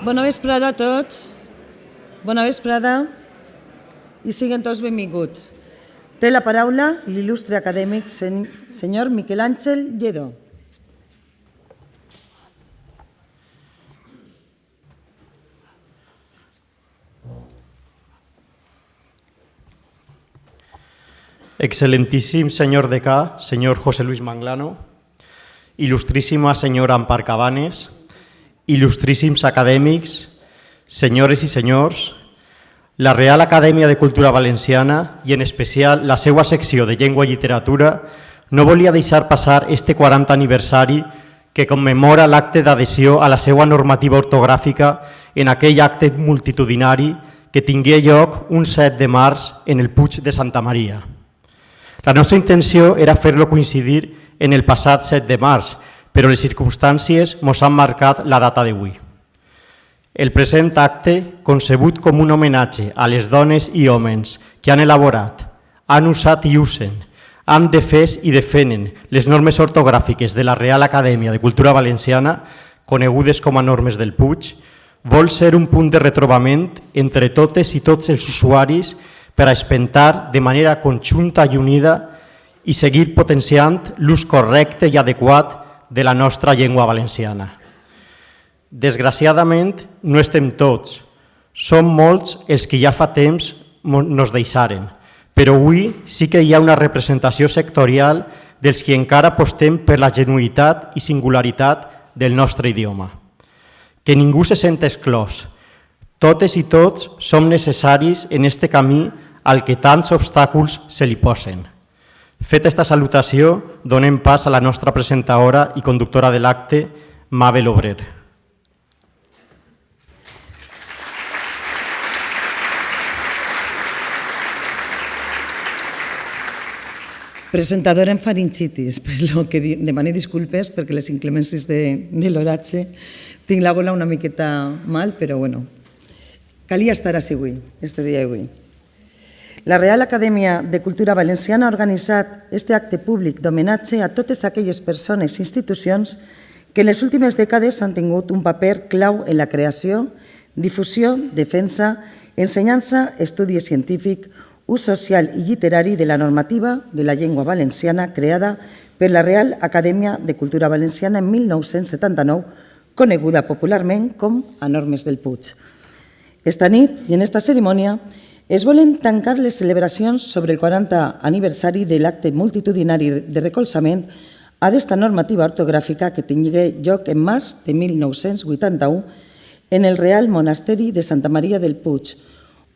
Bona vesprada a tots. Bona vesprada i siguin tots benvinguts. Té la paraula l'il·lustre acadèmic senyor Miquel Àngel Lledó. Excelentíssim senyor decà, senyor José Luis Manglano, il·lustríssima senyora Ampar Cabanes, il·lustríssims acadèmics, senyores i senyors, la Real Acadèmia de Cultura Valenciana i en especial la seva secció de Llengua i Literatura no volia deixar passar este 40 aniversari que commemora l'acte d'adhesió a la seva normativa ortogràfica en aquell acte multitudinari que tingué lloc un 7 de març en el Puig de Santa Maria. La nostra intenció era fer-lo coincidir en el passat 7 de març, però les circumstàncies ens han marcat la data d'avui. El present acte, concebut com un homenatge a les dones i homes que han elaborat, han usat i usen, han defès i defenen les normes ortogràfiques de la Real Acadèmia de Cultura Valenciana, conegudes com a normes del Puig, vol ser un punt de retrobament entre totes i tots els usuaris per a espentar de manera conjunta i unida i seguir potenciant l'ús correcte i adequat de la nostra llengua valenciana. Desgraciadament, no estem tots. Som molts els que ja fa temps nos deixaren, però avui sí que hi ha una representació sectorial dels que encara apostem per la genuïtat i singularitat del nostre idioma. Que ningú se sent exclòs. Totes i tots som necessaris en este camí al que tants obstacles se li posen. Feta esta salutació, donem pas a la nostra presentadora i conductora de l'acte, Mabel Obrer. Presentadora en faringitis, per lo que demane disculpes perquè les inclemències de l'oratge tinc la gola una miqueta mal, però bueno, calia estar així avui, este dia d'avui. La Real Acadèmia de Cultura Valenciana ha organitzat este acte públic d'homenatge a totes aquelles persones i institucions que en les últimes dècades han tingut un paper clau en la creació, difusió, defensa, ensenyança, estudi científic, ús social i literari de la normativa de la llengua valenciana creada per la Real Acadèmia de Cultura Valenciana en 1979, coneguda popularment com a Normes del Puig. Esta nit i en esta cerimònia es volen tancar les celebracions sobre el 40 aniversari de l'acte multitudinari de recolzament a d'esta normativa ortogràfica que tingué lloc en març de 1981 en el Real Monasteri de Santa Maria del Puig,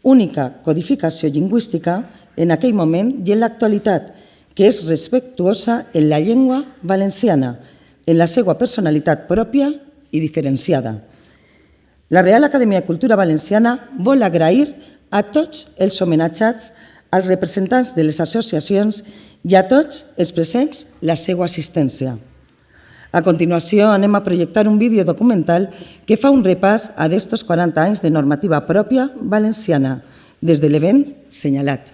única codificació lingüística en aquell moment i en l'actualitat, que és respectuosa en la llengua valenciana, en la seva personalitat pròpia i diferenciada. La Real Acadèmia de Cultura Valenciana vol agrair a tots els homenatjats, als representants de les associacions i a tots els presents la seva assistència. A continuació anem a projectar un vídeo documental que fa un repàs a d'estos 40 anys de normativa pròpia valenciana, des de l'event senyalat.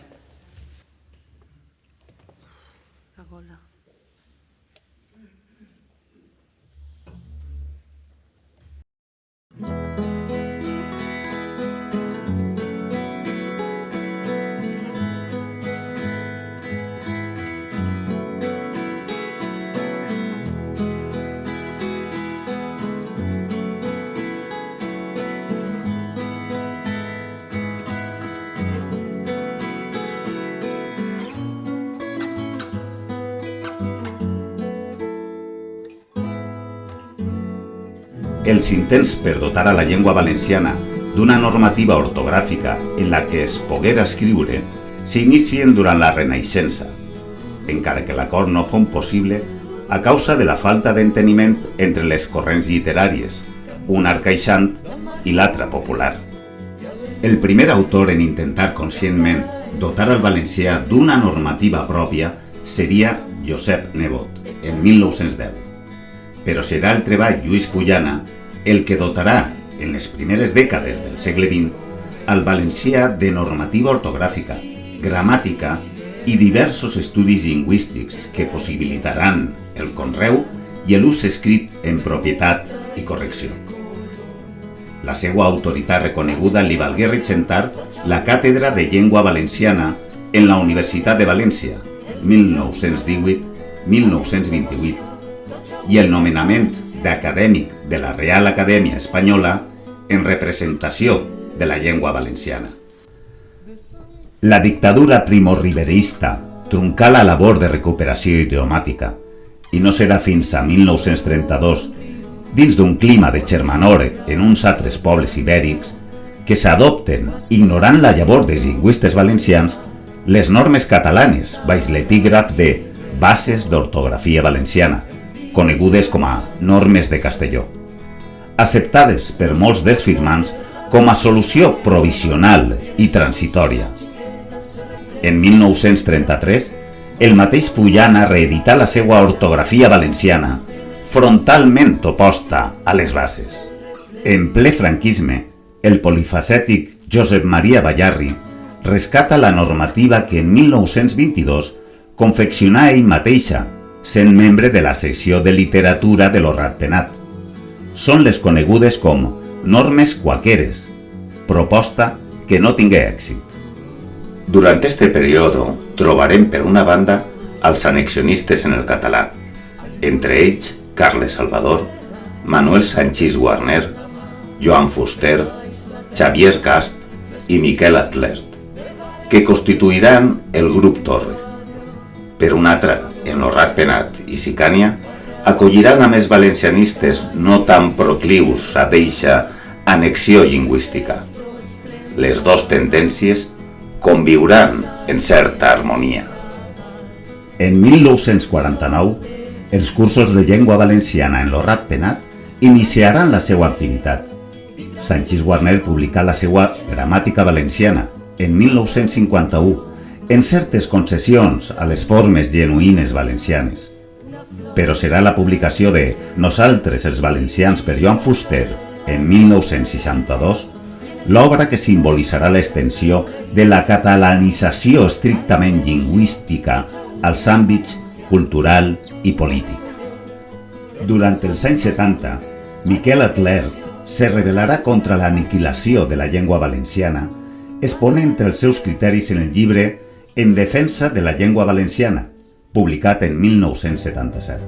Els intents per dotar a la llengua valenciana d'una normativa ortogràfica en la que es poguera escriure s'inicien durant la Renaixença, encara que l'acord no fos possible a causa de la falta d'enteniment entre les corrents literàries, una arcaixant i l'altra popular. El primer autor en intentar conscientment dotar al valencià d'una normativa pròpia seria Josep Nebot, en 1910. Però serà el treball Lluís Fullana el que dotarà, en les primeres dècades del segle XX, al valencià de normativa ortogràfica, gramàtica i diversos estudis lingüístics que possibilitaran el conreu i l'ús escrit en propietat i correcció. La seva autoritat reconeguda li valgué regentar la càtedra de llengua valenciana en la Universitat de València, 1918-1928, i el nomenament d'acadèmic de la Real Acadèmia Espanyola en representació de la llengua valenciana. La dictadura primorriberista truncà la labor de recuperació idiomàtica i no serà fins a 1932, dins d'un clima de germanor en uns altres pobles ibèrics, que s'adopten, ignorant la llavor dels lingüistes valencians, les normes catalanes baix l'epígraf de Bases d'Ortografia Valenciana, conegudes com a normes de Castelló, acceptades per molts dels firmants com a solució provisional i transitòria. En 1933, el mateix Fullana reedità la seva ortografia valenciana, frontalment oposta a les bases. En ple franquisme, el polifacètic Josep Maria Ballarri rescata la normativa que en 1922 confeccionà ell mateixa, sent membre de la secció de literatura de lo Ratpenat. Són les conegudes com normes quaqueres, proposta que no tingué èxit. Durant este periodo trobarem per una banda als annexionistes en el català, entre ells Carles Salvador, Manuel Sanchís Guarner, Joan Fuster, Xavier Casp i Miquel Atlert, que constituiran el grup Torre. Per una altra, en lo Ratpenat i Sicània, acolliran a més valencianistes no tan proclius a deixar annexió lingüística. Les dues tendències conviuran en certa harmonia. En 1949, els cursos de llengua valenciana en lo Ratpenat iniciaran la seva activitat. Sanchís Guarner publicà la seva Gramàtica Valenciana en 1951, en certes concessions a les formes genuïnes valencianes. Però serà la publicació de Nosaltres els valencians per Joan Fuster en 1962 l'obra que simbolitzarà l'extensió de la catalanització estrictament lingüística als àmbits cultural i polític. Durant els anys 70, Miquel Atlert se rebel·larà contra l'aniquilació de la llengua valenciana, exponent els seus criteris en el llibre En defensa de la llengua valenciana, publicat en 1977.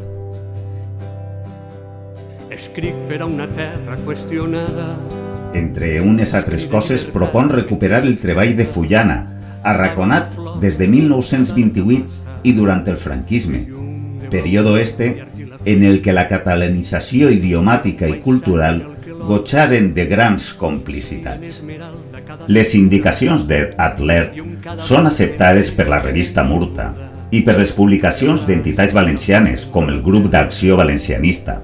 Escric per a una terra qüestionada. Entre unes altres coses, propon recuperar el treball de Fullana, arraconat des de 1928 i durant el franquisme, període este en el que la catalanització idiomàtica i cultural gotxaren de grans complicitats. Les indicacions d'Atlert són acceptades per la revista Murta i per les publicacions d'entitats valencianes com el Grup d'Acció Valencianista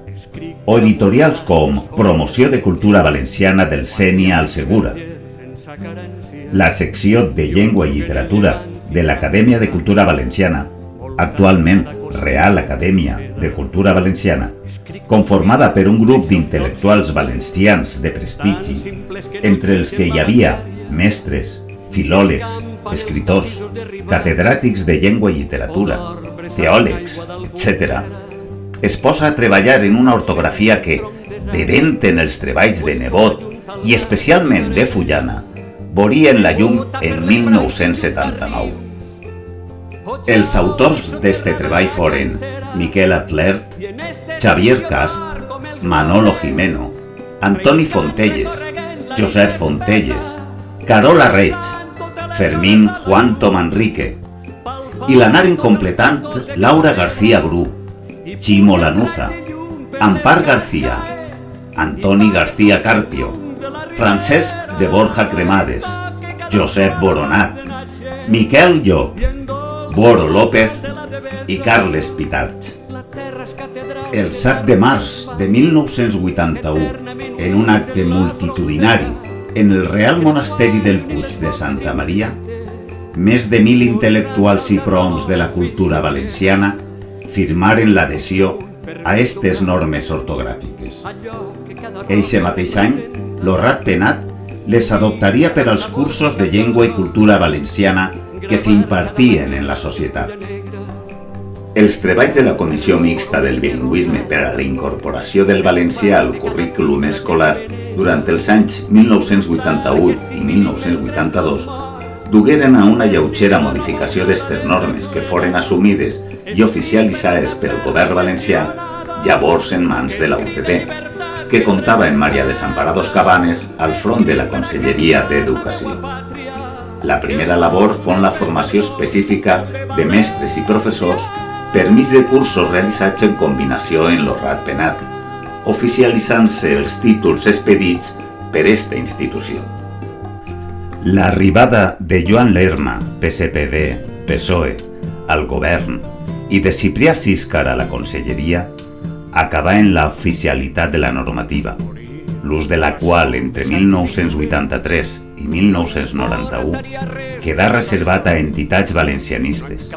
o editorials com Promoció de Cultura Valenciana del Sénia al Segura. La secció de Llengua i Literatura de l'Acadèmia de Cultura Valenciana, actualment Real Acadèmia de Cultura Valenciana, conformada per un grup d'intel·lectuals valencians de prestigi, entre els que hi havia mestres, filòlegs, escriptors, catedràtics de llengua i literatura, teòlegs, etc., es posa a treballar en una ortografia que, bevent en els treballs de Nebot i especialment de Fullana, veurien la llum en 1979. Els autors d'este treball foren Miquel Atlert, Xavier Casp, Manolo Jimeno, Antoni Fontelles, Josep Fontelles, Carola Reig, Fermín Juanto Manrique, i l'anaren completant Laura García Bru, Chimo Lanuza, Ampar García, Antoni García Carpio, Francesc de Borja Cremades, Josep Boronat, Miquel Llop, Boro López i Carles Pitarch. El 7 de març de 1981, en un acte multitudinari en el Real Monasteri del Puig de Santa Maria, més de 1.000 intel·lectuals i prohoms de la cultura valenciana firmaren l'adhesió a aquestes normes ortogràfiques. Eixe mateix any, lo Ratpenat les adoptaria per als cursos de llengua i cultura valenciana que s'impartien en la societat. Els treballs de la Comissió Mixta del Bilingüisme per a la incorporació del valencià al currículum escolar durant els anys 1981 i 1982, dugueren a una lleugera modificació d'estes normes que foren assumides i oficialitzades pel govern valencià, llavors en mans de la UCD, que comptava en María Desamparados Cabanes al front de la Conselleria d'Educació. La primera labor fon la formació específica de mestres i professors per mig de cursos realitzats en combinació en l'Orrat Penat, oficialitzant-se els títols expedits per esta institució. L'arribada de Joan Lerma, PSPD, PSOE, al govern i de Ciprià Císcar a la conselleria acabà en la oficialitat de la normativa, l'ús de la qual entre 1983 i 1991 quedà reservat a entitats valencianistes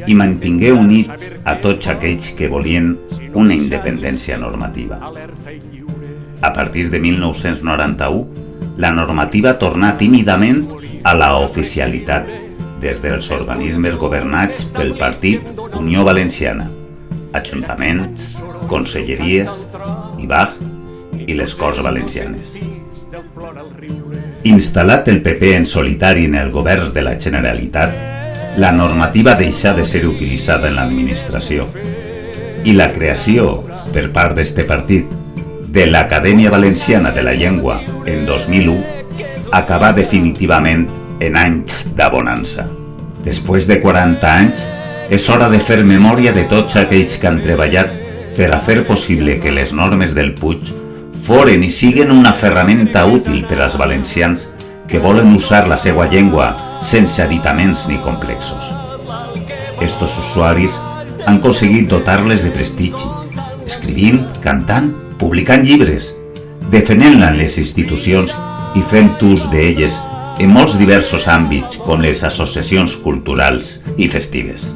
i mantingué units a tots aquells que volien una independència normativa. A partir de 1991, la normativa tornà tímidament a la oficialitat des dels organismes governats pel Partit Unió Valenciana, ajuntaments, conselleries, IBAG i les Corts Valencianes. Instal·lat el PP en solitari en el govern de la Generalitat, la normativa deixà de ser utilitzada en l'administració i la creació, per part d'este partit, de l'Acadèmia Valenciana de la Llengua en 2001 acabà definitivament en anys d'abonança. Després de 40 anys, és hora de fer memòria de tots aquells que han treballat per a fer possible que les normes del Puig foren i siguen una ferramenta útil per als valencians que volen usar la seva llengua sense aditaments ni complexos. Estos usuaris han aconseguit dotar-les de prestigi, escrivint, cantant, publicant llibres, defenent-la en les institucions i fent ús d'elles en molts diversos àmbits com les associacions culturals i festives.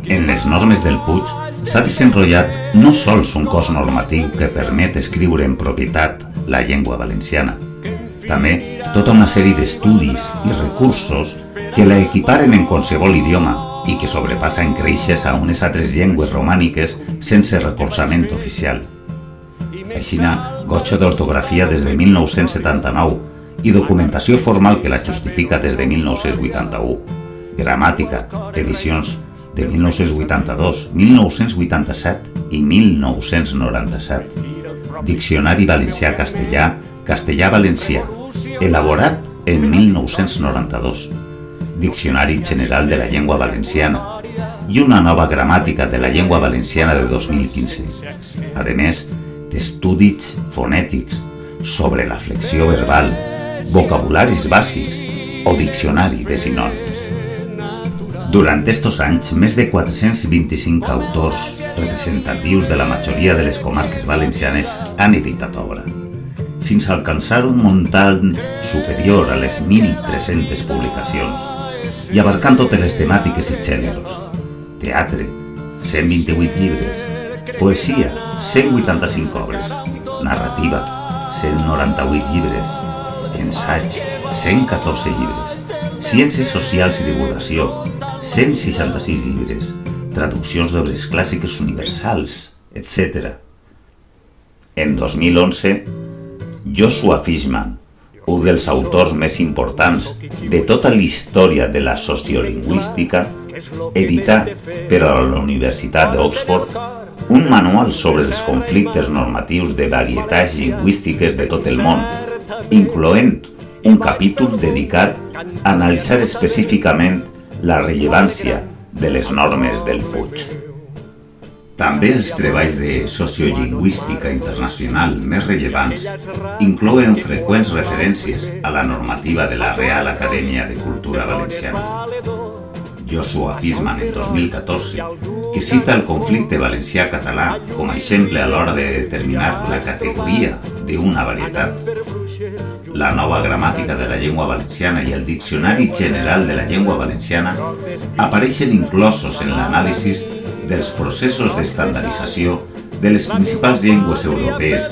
En les normes del Puig s'ha desenrotllat no sols un cos normatiu que permet escriure en propietat la llengua valenciana, també tota una sèrie d'estudis i recursos que la equiparen en qualsevol idioma i que sobrepassen creixes a unes altres llengües romàniques sense recolzament oficial. Aixina, gotxa d'ortografia des de 1979 i documentació formal que la justifica des de 1981, gramàtica, edicions de 1982, 1987 i 1997, Diccionari valencià-castellà, castellà-valencià, elaborat en 1992, Diccionari general de la llengua valenciana i una nova gramàtica de la llengua valenciana de 2015, a més d'estudis fonètics sobre la flexió verbal, vocabularis bàsics o diccionari de sinònims. Durant estos anys, més de 425 autors representatius de la majoria de les comarques valencianes han editat obra, fins a alcançar un muntant superior a les 1.300 publicacions i abarcant totes les temàtiques i gèneres: teatre, 128 llibres, poesia, 185 obres, narrativa, 198 llibres, ensaig, 114 llibres, ciències socials i divulgació, 166 llibres, traduccions d'obres clàssiques universals, etc. En 2011, Joshua Fishman, un dels autors més importants de tota la història de la sociolingüística, edità per a la Universitat d'Oxford un manual sobre els conflictes normatius de varietats lingüístiques de tot el món, incloent un capítol dedicat a analitzar específicament la rellevància de les normes del Puig. També els treballs de sociolingüística internacional més rellevants inclouen freqüents referències a la normativa de la Real Acadèmia de Cultura Valenciana. Joshua Fishman, en 2014, que cita el conflicte valencià-català com a exemple a l'hora de determinar la categoria d'una varietat. La nova gramàtica de la llengua valenciana i el Diccionari general de la llengua valenciana apareixen inclosos en l'anàlisi dels processos d'estandardització de les principals llengües europees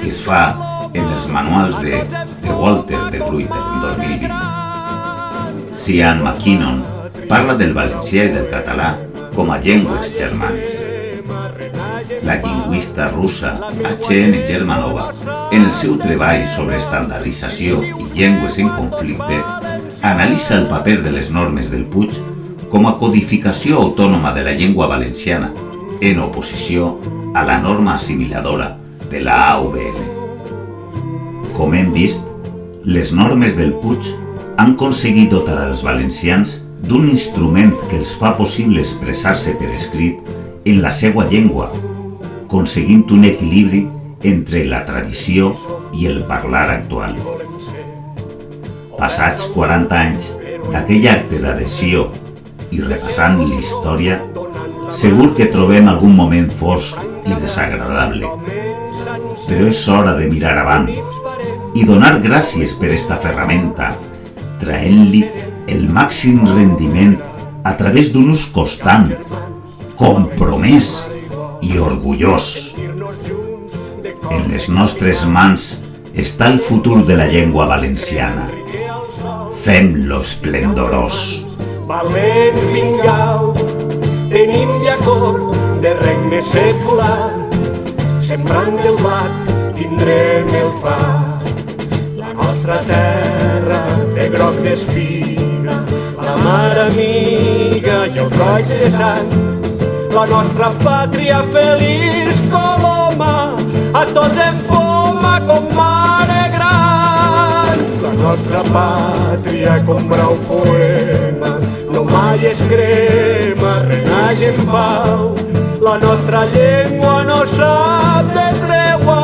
que es fa en els manuals de Walter de Gruyter en 2020. Cian McKinnon parla del valencià i del català com a llengües germanes. La lingüista russa H.N. Germanova, en el seu treball sobre estandardització i llengües en conflicte, analitza el paper de les normes del Puig com a codificació autònoma de la llengua valenciana, en oposició a la norma assimiladora de la AVL. Com hem vist, les normes del Puig han aconseguit dotar als valencians d'un instrument que els fa possible expressar-se per escrit en la seva llengua, aconseguint un equilibri entre la tradició i el parlar actual. Passats 40 anys d'aquell acte d'adhesió i repassant la història, segur que trobem algun moment fosc i desagradable. Però és hora de mirar avant i donar gràcies per esta ferramenta, traent-li el màxim rendiment a través d'un ús constant, compromès i orgullós. En les nostres mans està el futur de la llengua valenciana. Fem-lo esplendorós. Valent Mingau, tenim llacor de regne secular, sembrant el blat tindrem el pa. La nostra terra de groc d'espiga, la mar amiga i el coll de sang, la nostra pàtria feliç coloma, a tots en poma com mare gran. La nostra pàtria com brau poema, no mai es crema, renaix en pau. La nostra llengua no sap de tregua,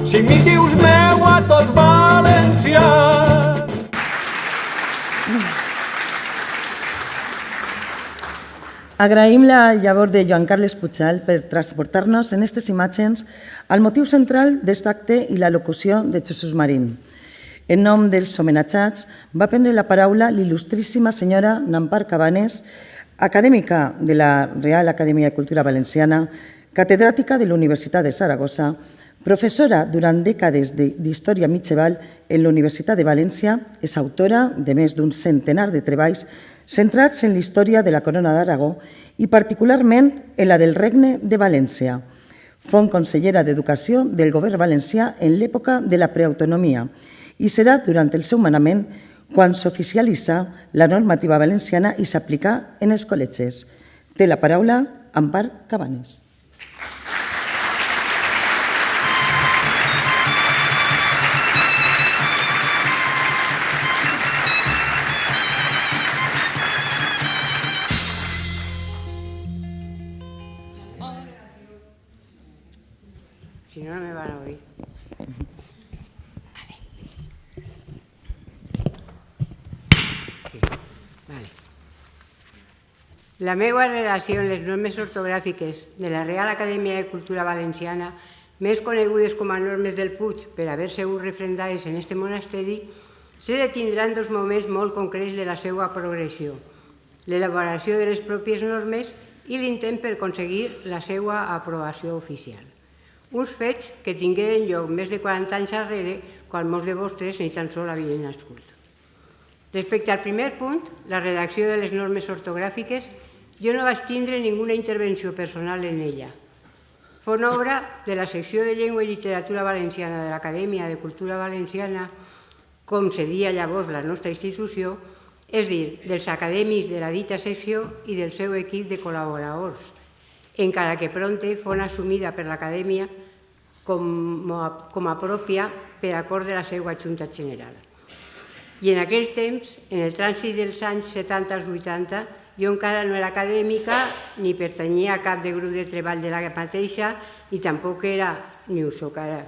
si m'hi dius meua tots valencians. Agraïm la llavor de Joan Carles Puchal per transportar-nos en aquestes imatges al motiu central d'aquest acte i la locució de Jesús Marín. En nom dels homenatjats va prendre la paraula l'il·lustríssima senyora Nampar Cabanes, acadèmica de la Real Acadèmia de Cultura Valenciana, catedràtica de la Universitat de Saragossa, professora durant dècades d'Història Mitjeval en la Universitat de València, és autora de més d'un centenar de treballs centrats en la història de la Corona d'Aragó i particularment en la del Regne de València. Fou consellera d'Educació del Govern valencià en l'època de la preautonomia i serà durant el seu manament quan s'oficialitza la normativa valenciana i s'aplica en els col·legis. Té la paraula Ampar Cabanes. Si no, no me van a oír. Sí, vale. La meva relació amb les normes ortogràfiques de la Real Acadèmia de Cultura Valenciana, més conegudes com a normes del Puig per haver sigut refrendades en este monasteri, se detindrà en dos moments molt concrets de la seva progressió: l'elaboració de les pròpies normes i l'intent per aconseguir la seva aprovació oficial. Uns fets que tingueren lloc més de 40 anys darrere, quan molts de vostres ni tan sols havien nascut. Respecte al primer punt, la redacció de les normes ortogràfiques, jo no vaig tindre ninguna intervenció personal en ella. Fou una obra de la secció de Llengua i Literatura Valenciana de l'Acadèmia de Cultura Valenciana, com se deia llavors la nostra institució, és dir, dels acadèmics de la dita secció i del seu equip de col·laboradors, encara que prompte fos assumida per l'Acadèmia com a pròpia per acord de la seva Junta General. I en aquells temps, en el trànsit dels anys 70 als 80, jo encara no era acadèmica ni pertanyia a cap de grup de treball de la mateixa i tampoc era, ni ho soc ara,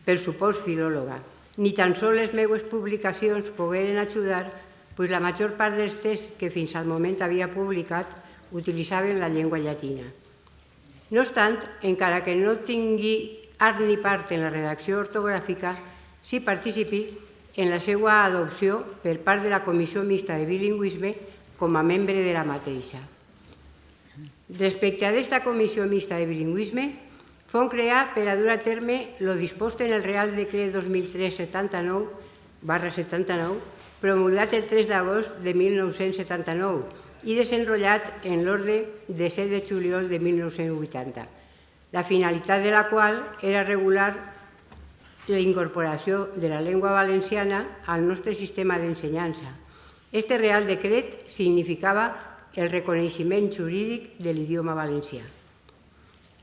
per supòs filòloga. Ni tan sols les meves publicacions pogueren ajudar, pues la major part dels texts que fins al moment havia publicat utilitzaven la llengua llatina. No obstant, encara que no tingui art ni part en la redacció ortogràfica, sí participi en la seva adopció per part de la Comissió Mixta de Bilingüisme com a membre de la mateixa. Respecte a aquesta Comissió Mixta de Bilingüisme, fou creat per a dur a terme el dispost en el Real Decret 2003-79, promulgat el 3 d'agost de 1979, i desenrotllat en l'ordre de 7 de juliol de 1980, la finalitat de la qual era regular la incorporació de la llengua valenciana al nostre sistema d'ensenyança. Este Real Decret significava el reconeixement jurídic de l'idioma valencià.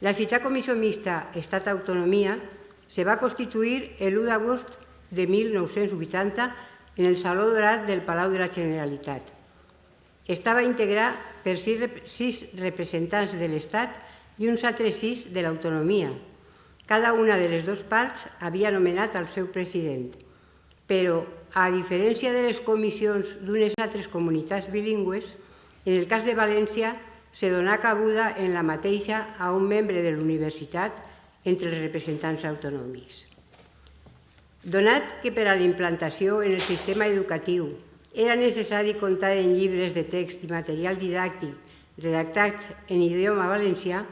La citada Comissió Mixta Estat-Autonomia se va constituir l'1 d'agost de 1980 en el Saló Dorat del Palau de la Generalitat. Estava integrada per 6 representants de l'Estat i uns altres 6 de l'autonomia. Cada una de les dues parts havia nomenat el seu president, però, a diferència de les comissions d'unes altres comunitats bilingües, en el cas de València se donà cabuda en la mateixa a un membre de l'universitat entre els representants autonòmics. Donat que per a la implantació en el sistema educatiu era necessari comptar en llibres de text i material didàctic redactats en idioma valencià,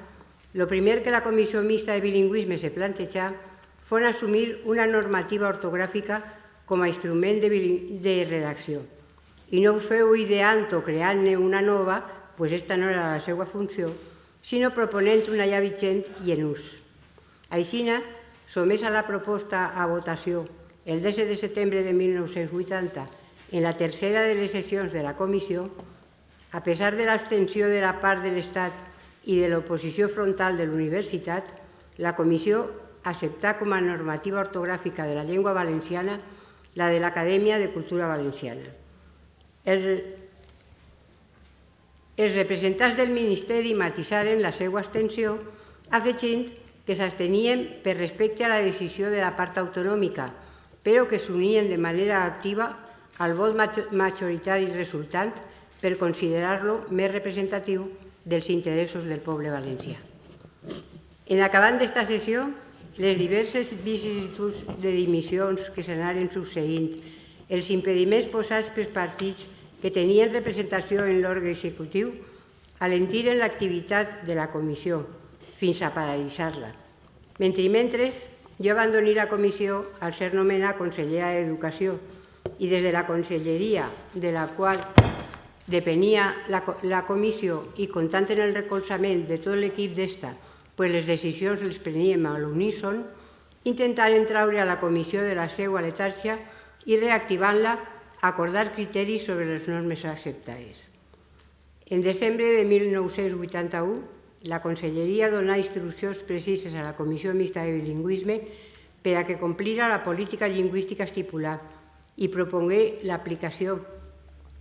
el primer que la Comissió Mixta de Bilingüisme se plantejà fou assumir una normativa ortogràfica com a instrument de redacció. I no ho feu ideant o creant-ne una nova, pues esta no era la seva funció, sinó proponent una ja vigent i en ús. Aixina, somesa la proposta a votació el 10 de setembre de 1980 en la tercera de les sessions de la comissió, a pesar de l'abstenció de la part de l'Estat i de l'oposició frontal de l'universitat, la comissió acceptà com a normativa ortogràfica de la llengua valenciana la de l'Acadèmia de Cultura Valenciana. Els representants del Ministeri matisaren la seva abstenció, afegint que s'abstenien per respecte a la decisió de la part autonòmica, però que s'unien de manera activa al vot majoritari resultant per considerar-lo més representatiu dels interessos del poble valencià. En acabant d'esta sessió, les diverses vicissituds de dimissions que s'anaren succeint, els impediments posats pels partits que tenien representació en l'òrgan executiu, alentiren l'activitat de la comissió, fins a paralitzar-la. Mentre, jo abandoné la comissió al ser nomenada consellera d'Educació i des de la conselleria de la qual depenia la comissió i comptant en el recolzament de tot l'equip d'esta, pues les decisions les preníem a l'uníson, intentaren traure a la comissió de la seva letargia i reactivant-la acordar criteris sobre les normes acceptades. En desembre de 1981, la Conselleria donà instruccions precises a la Comissió Mixta de Bilingüisme per a que complira la política lingüística estipulada i propongué l'aplicació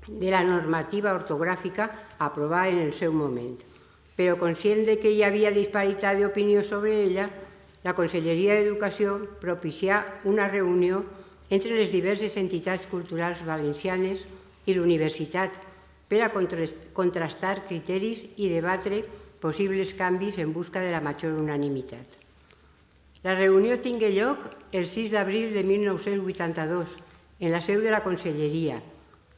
de la normativa ortogràfica aprovada en el seu moment. Però conscient que hi havia disparitat d'opinió sobre ella, la Conselleria d'Educació propicià una reunió entre les diverses entitats culturals valencianes i l'universitat per a contrastar criteris i debatre possibles canvis en busca de la major unanimitat. La reunió tingué lloc el 6 d'abril de 1982 en la seu de la Conselleria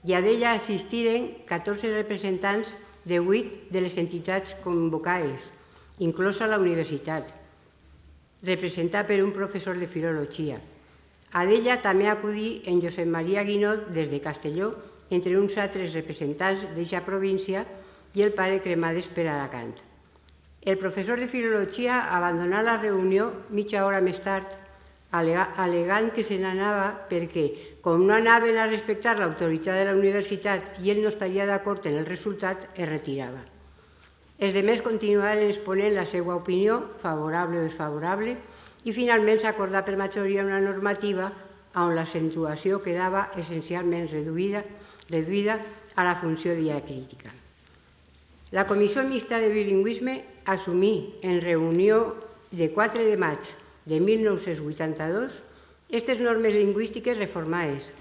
i a d'ella assistiren 14 representants de 8 de les entitats convocades, inclosa la universitat, representat per un professor de filologia. A d'ella també acudí en Josep Maria Guinot des de Castelló, entre uns altres representants d'eixa província i el pare Cremades per Alacant. El professor de filologia abandonà la reunió mitja hora més tard, al·legant que se n'anava perquè, com no anaven a respectar l'autoritat de la universitat i ell no estaria d'acord en el resultat, es retirava. Els demés continuaren exponent la seva opinió, favorable o desfavorable, i finalment s'acordà per majoria una normativa on l'accentuació quedava essencialment reduïda a la funció diacrítica. La Comissió Mixta de Bilingüisme assumí en reunió de 4 de maig de 1982 aquestes normes lingüístiques reformades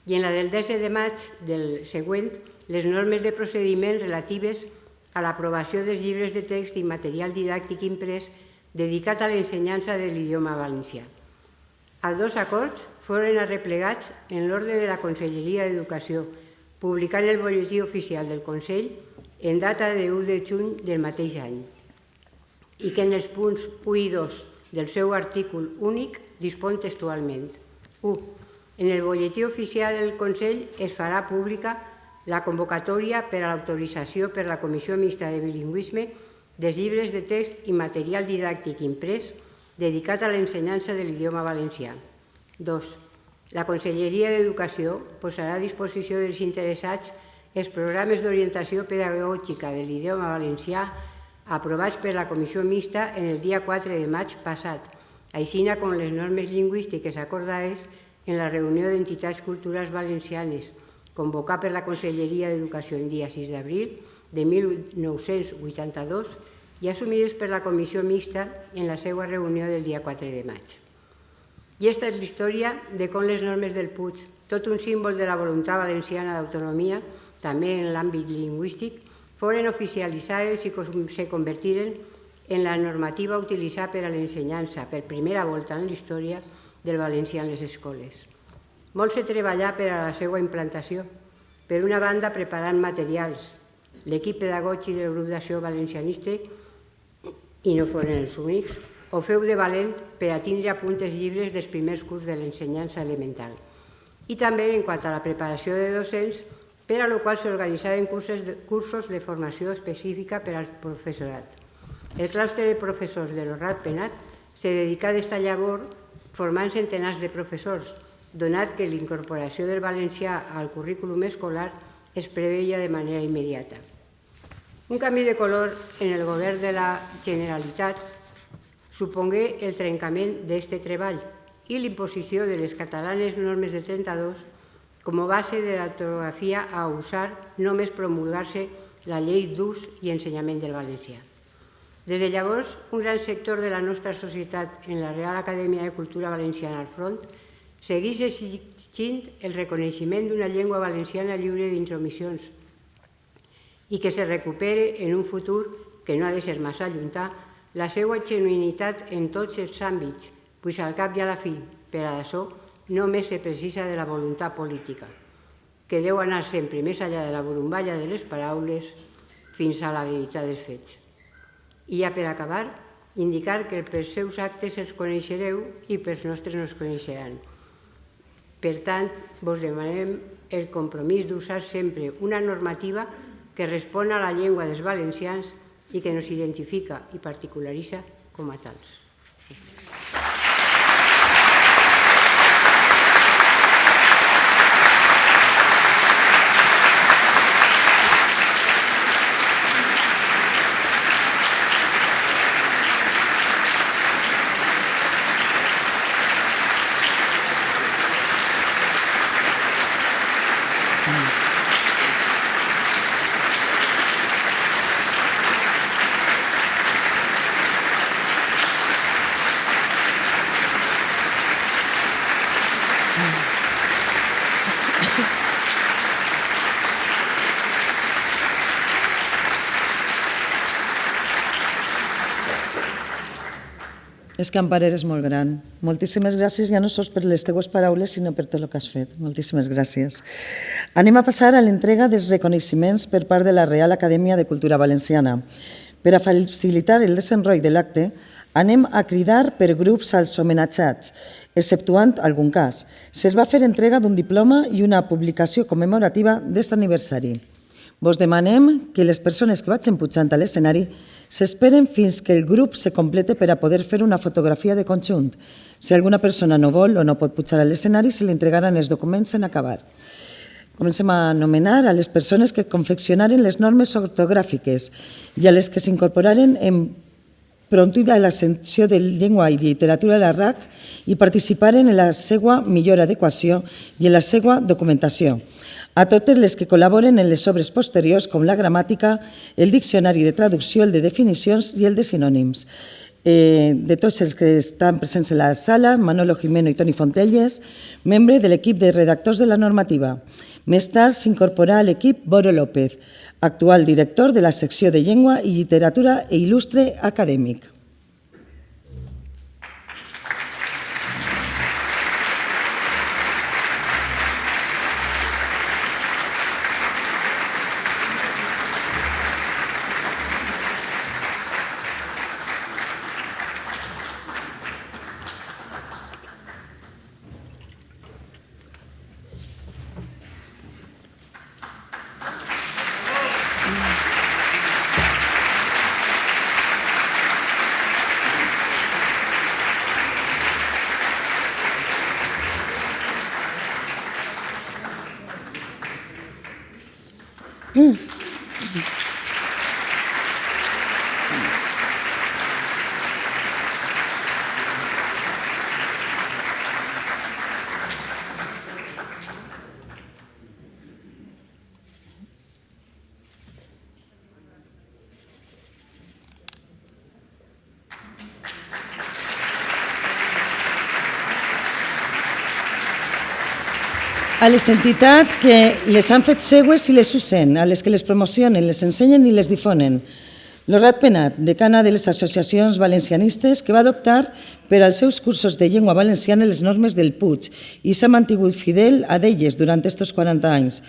i en la del 10 de maig del següent les normes de procediment relatives a l'aprovació dels llibres de text i material didàctic imprès dedicat a l'ensenyança de l'idioma valencià. Els dos acords foren arreplegats en l'ordre de la Conselleria d'Educació, publicant el Boletí Oficial del Consell en data de 1 de juny del mateix any, i que en els punts 1 i 2 del seu artícul únic dispon textualment. 1. En el Boletí Oficial del Consell es farà pública la convocatòria per a l'autorització per la Comissió Mixta de Bilingüisme dels llibres de text i material didàctic imprès dedicat a l'ensenyança de l'idioma valencià. 2. La Conselleria d'Educació posarà a disposició dels interessats els programes d'orientació pedagògica de l'idioma valencià aprovats per la Comissió Mixta en el dia 4 de maig passat, així com les normes lingüístiques acordades en la reunió d'entitats culturals valencianes, convocada per la Conselleria d'Educació el dia 6 d'abril de 1982 i assumides per la Comissió Mixta en la seva reunió del dia 4 de maig. I aquesta és la història de com les normes del Puig, tot un símbol de la voluntat valenciana d'autonomia, també en l'àmbit lingüístic, foren oficialitzades i se convertiren en la normativa utilitzada per a l'ensenyança per primera volta en la història del valencià en les escoles. Molt se treballà per a la seva implantació. Per una banda, preparant materials. L'equip pedagògic del grup d'acció valencianista, i no foren els únics, ho feu de valent per a tindre a punt els llibres dels primers curs de l'ensenyança elemental. I també, en quant a la preparació de docents, per a la qual s'organitzaven cursos de formació específica per al professorat. El claustre de professors de l'Horat Penat se dedica a aquesta llavor formant centenars de professors, donat que l'incorporació del valencià al currículum escolar es preveia de manera immediata. Un canvi de color en el govern de la Generalitat supongué el trencament d'aquest treball i l'imposició de les catalanes normes del 32 com a base de l'ortografia a usar només promulgar-se la llei d'ús i ensenyament del valencià. Des de llavors, un gran sector de la nostra societat en la Real Acadèmia de Cultura Valenciana al front segueix exigint el reconeixement d'una llengua valenciana lliure d'intromissions i que se recupere en un futur que no ha de ser massa llunyà la seva genuïnitat en tots els àmbits, pues al cap i a la fi, per a això, només se precisa de la voluntat política, que deu anar sempre més enllà de la borumballa de les paraules fins a la veritat dels fets. I ja per acabar, indicar que pels seus actes els coneixereu i pels nostres no els coneixeran. Per tant, vos demanem el compromís d'usar sempre una normativa que respon a la llengua dels valencians i que nos identifica i particularitza com a tals. És que Ampar eres molt gran. Moltíssimes gràcies, ja no sols per les teves paraules, sinó per tot el que has fet. Moltíssimes gràcies. Anem a passar a l'entrega dels reconeixements per part de la Real Acadèmia de Cultura Valenciana. Per a facilitar el desenrotll de l'acte, anem a cridar per grups als homenatjats, exceptuant algun cas. Se'ls va fer entrega d'un diploma i una publicació commemorativa d'aquest aniversari. Vos demanem que les persones que vagin pujant a l'escenari s'esperen fins que el grup se complete per a poder fer una fotografia de conjunt. Si alguna persona no vol o no pot pujar a l'escenari, se li entregaran els documents en acabar. Comencem a anomenar a les persones que confeccionaren les normes ortogràfiques i a les que s'incorporaren en promptuïda a la secció de llengua i literatura de la RAC i participaren en la seva millor adequació i en la seva documentació. A totes les que col·laboren en les obres posteriors com la gramàtica, el diccionari de traducció, el de definicions i el de sinònims. De tots els que estan presents en la sala, Manolo Jimeno i Toni Fontelles, membre de l'equip de redactors de la normativa. Més tard s'incorporà a l'equip Boro López, actual director de la secció de llengua i literatura i il·lustre acadèmic. A les entitats que les han fet seues i les usen, a les que les promocionen, les ensenyen i les difonen. Lorat Penat, decana de les associacions valencianistes, que va adoptar per als seus cursos de llengua valenciana les normes del Puig i s'ha mantingut fidel a d'elles durant estos 40 anys.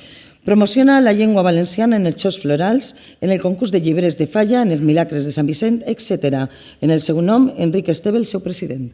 Promociona la llengua valenciana en els xos florals, en el concurs de llibres de Falla, en els milagres de Sant Vicent, etc. En el seu nom, Enric Esteve, el seu president.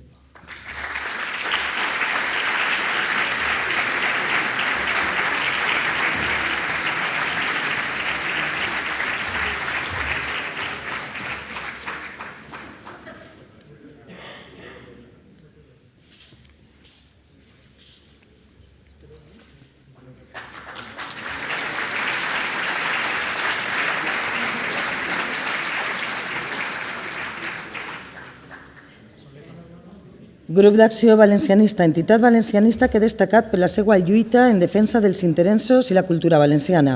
Grup d'Acció Valencianista, entitat valencianista que ha destacat per la seva lluita en defensa dels interessos i la cultura valenciana.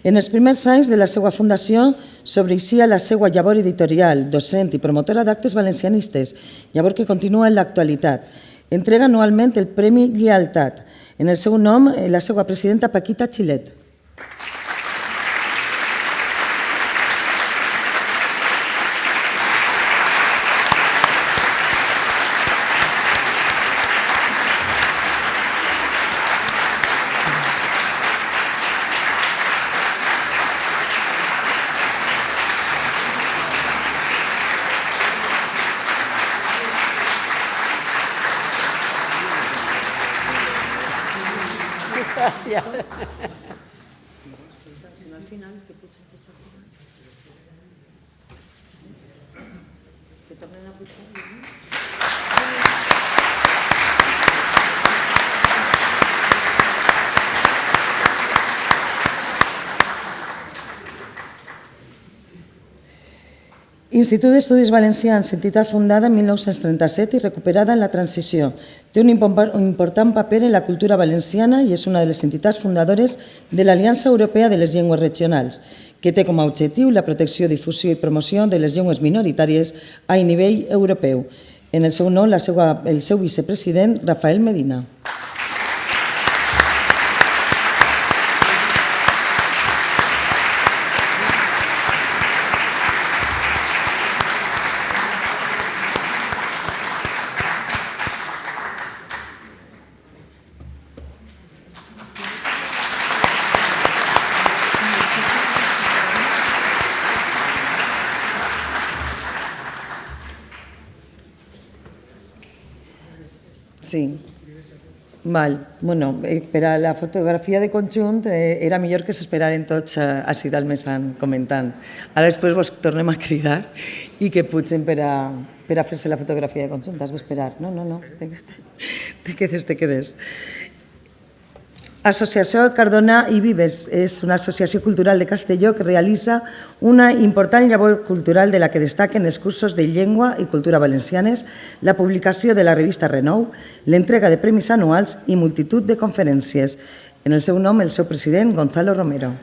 En els primers anys de la seva fundació s'obreixia la seva llavor editorial, docent i promotora d'actes valencianistes, llavor que continua en l'actualitat. Entrega anualment el Premi Lleialtat. En el seu nom, la seva presidenta Paquita Xilet. Institut d'Estudis Valencians, entitat fundada en 1937 i recuperada en la transició. Té un important paper en la cultura valenciana i és una de les entitats fundadores de l'Aliança Europea de les Llengües Regionals, que té com a objectiu la protecció, difusió i promoció de les llengües minoritàries a nivell europeu. En el seu nom, el seu vicepresident, Rafael Medina. Sí. Val. Bueno, per a la fotografia de conjunt era millor que s'esperaren tots així dalt més comentant. Ara després vos tornem a cridar i que pugem per a fer-se la fotografia de conjunt. Has d'esperar. No. Te quedes. Associació Cardona i Vives és una associació cultural de Castelló que realitza una important llavor cultural de la que destaquen els cursos de llengua i cultura valencianes, la publicació de la revista Renou, l'entrega de premis anuals i multitud de conferències. En el seu nom, el seu president, Gonzalo Romero.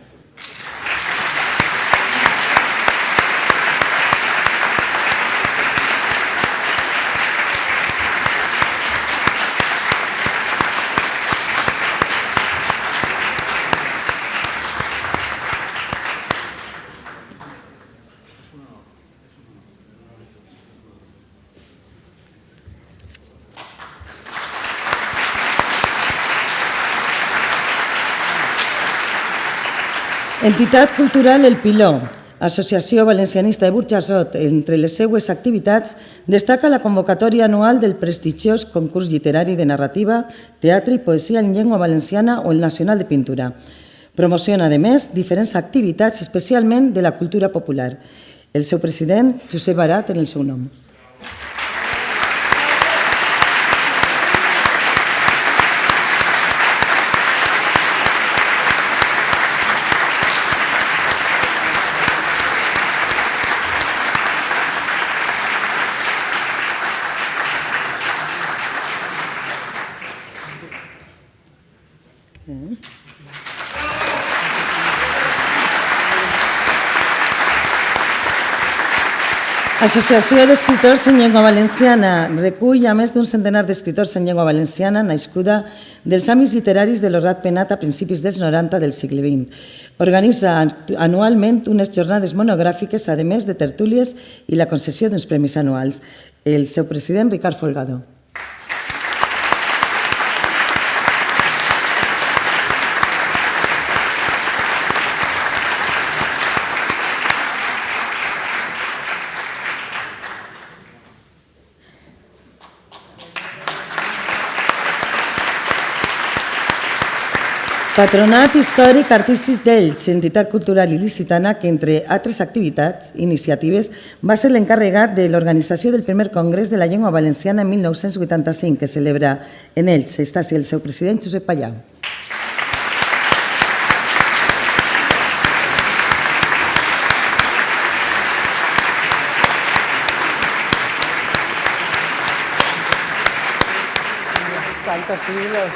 Entitat cultural El Piló, Associació Valencianista de Burjassot. Entre les seues activitats destaca la convocatòria anual del prestigiós concurs literari de narrativa, teatre i poesia en llengua valenciana o el Nacional de Pintura. Promociona, a més, diferents activitats, especialment de la cultura popular. El seu president, Josep Barat, en el seu nom. Associació d'Escriptors en Llengua Valenciana recull a més d'un centenar d'escriptors en llengua valenciana nascuda dels àmbits literaris de l'Horat Penat a principis dels 90 del segle XX. Organitza anualment unes jornades monogràfiques, a més de tertúlies i la concessió d'uns premis anuals. El seu president, Ricard Folgado. Patronat Històric Artístic d'Elx, entitat cultural il·licitana que, entre altres activitats i iniciatives, va ser l'encarregat de l'organització del primer Congrés de la Llengua Valenciana en 1985, que celebra en Elx. Està així el seu president, Josep Pallà. ¿Cuántos siglos?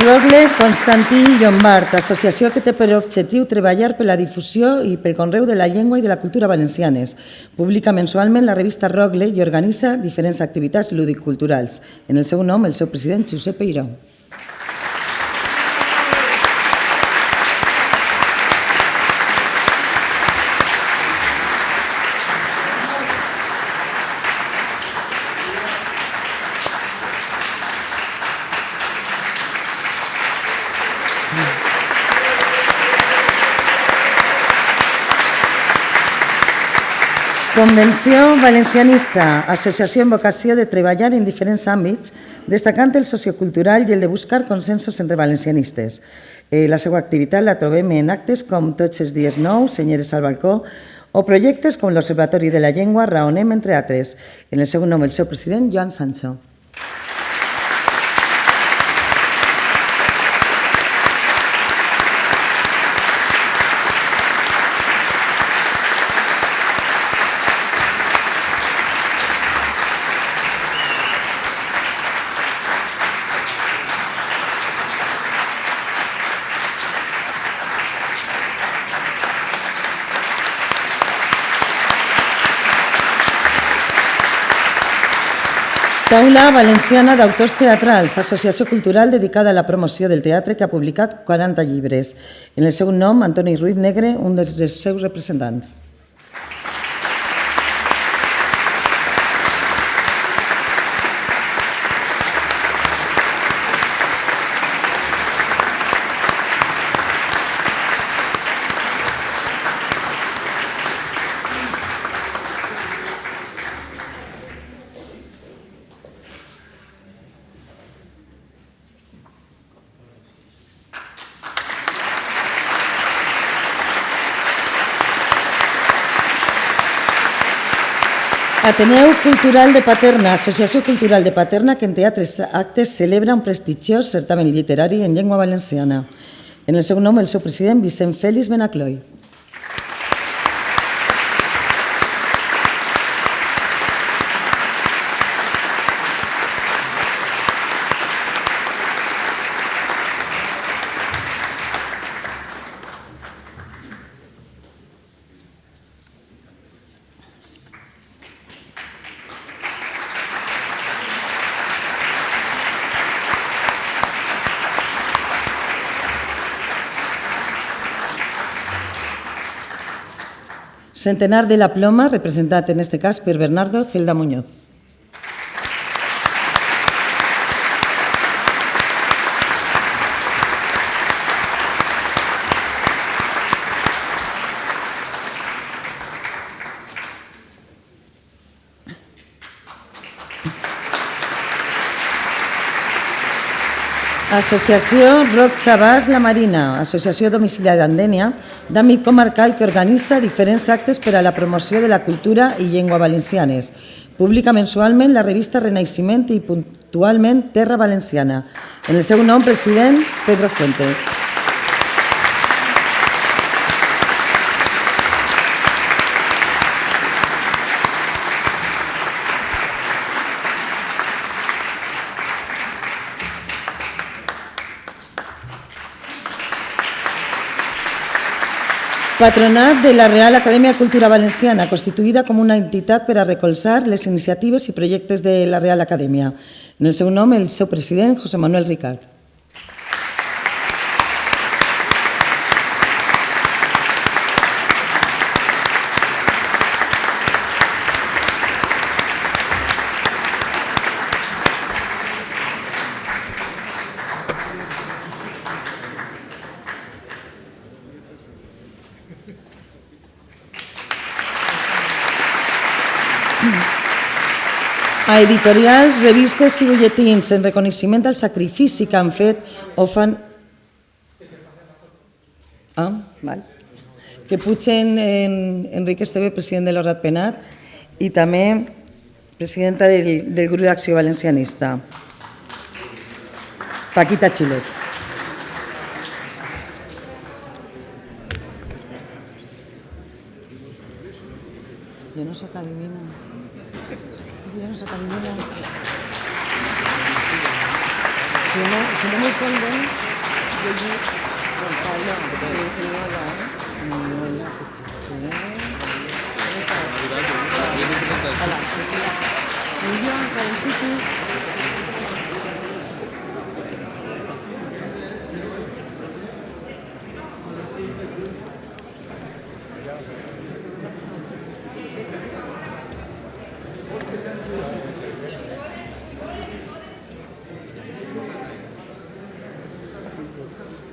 Rogle Constantí Llombart, associació que té per objectiu treballar per la difusió i pel conreu de la llengua i de la cultura valencianes. Publica mensualment la revista Rogle i organitza diferents activitats lúdic-culturals. En el seu nom, el seu president, Josep Peiró. Convenció Valencianista, associació amb vocació de treballar en diferents àmbits, destacant el sociocultural i el de buscar consensos entre valencianistes. La seva activitat la trobem en actes com Tots els dies nous, Senyeres al balcó, o projectes com l'Observatori de la Llengua, Raonem, entre altres. En el seu nom, el seu president, Joan Sancho. Taula Valenciana d'Autors Teatrals, associació cultural dedicada a la promoció del teatre que ha publicat 40 llibres. En el seu nom, Antoni Ruiz Negre, un dels seus representants. Ateneu Cultural de Paterna, associació cultural de Paterna que entre altres actes celebra un prestigiós certamen literari en llengua valenciana. En el seu nom, el seu president, Vicent Félix Benacloi. Centenar de la Ploma, representat en este cas per Bernardo Celda Muñoz. Associació Roc Xabàs La Marina, associació domiciliària d'Andènia, d'àmbit comarcal que organitza diferents actes per a la promoció de la cultura i llengua valencianes. Publica mensualment la revista Renaixement i puntualment Terra Valenciana. En el seu nom, president, Pedro Fuentes. Patronat de la Real Acadèmia de Cultura Valenciana, constituïda com una entitat per a recolzar les iniciatives i projectes de la Real Acadèmia. En el seu nom, el seu president, José Manuel Ricart. A editorials, revistes i butlletins en reconeixement al sacrifici que han fet o fan... Que pugen Enric Esteve, president de l'Horrat Penat, i també presidenta del grup d'Acció Valencianista, Paquita Xilet. Jo no soc adivina. Jo no soc adivina. Si no m'ho conven, jo dic...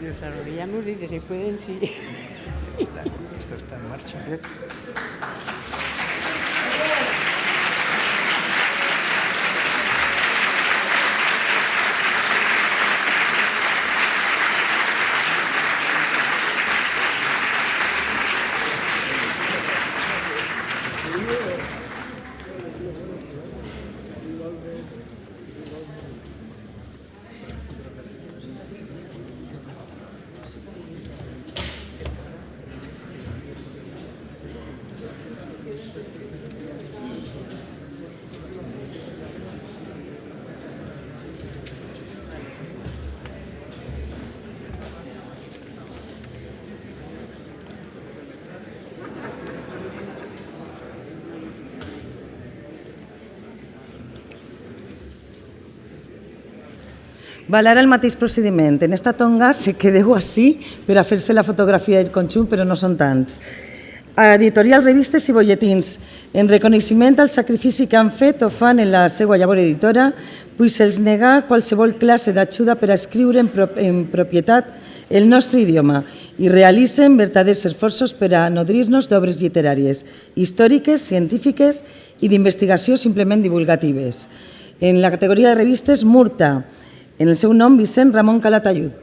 Nos arrodillamos y que se pueden, sí. Esto está en marcha. Val, ara el mateix procediment. En esta tonga se quedeu així per a fer-se la fotografia del conjunt, però no són tants. Editorials, revistes i bolletins. En reconeixement al sacrifici que han fet o fan en la seva llavor editora, pues se'ls nega qualsevol classe d'ajuda per a escriure en propietat el nostre idioma i realitzen verdaders esforços per a nodrir-nos d'obres literàries, històriques, científiques i d'investigació simplement divulgatives. En la categoria de revistes, Murta. En el seu nom, Vicent Ramon Calatayud.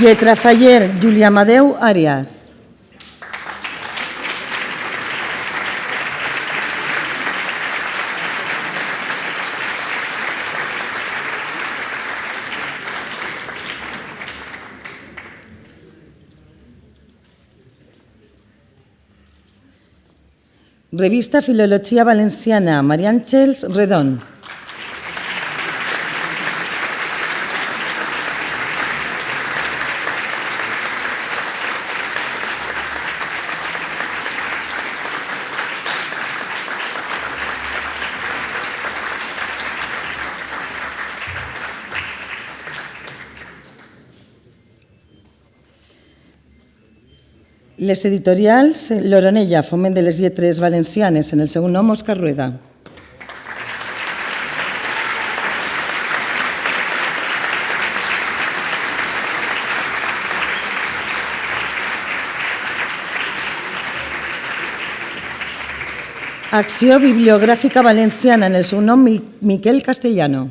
Lletrafaller, Juli Amadeu Arias. Revista Filologia Valenciana, María Àngels Redón. Les editorials, l'Oronella, Foment de les Lletres Valencianes, en el seu nom, Òscar Rueda. Acció Bibliogràfica Valenciana, en el seu nom Miquel Castellano.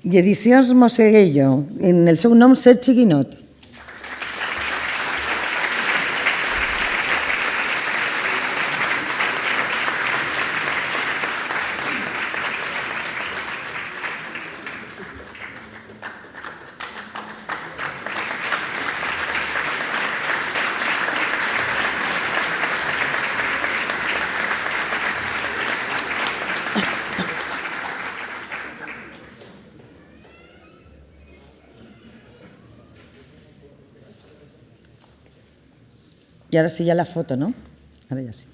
I Edicions Moseguello, en el seu nom Sergi Guinot. Y ahora sí ya la foto, ¿no? Ahora ya sí.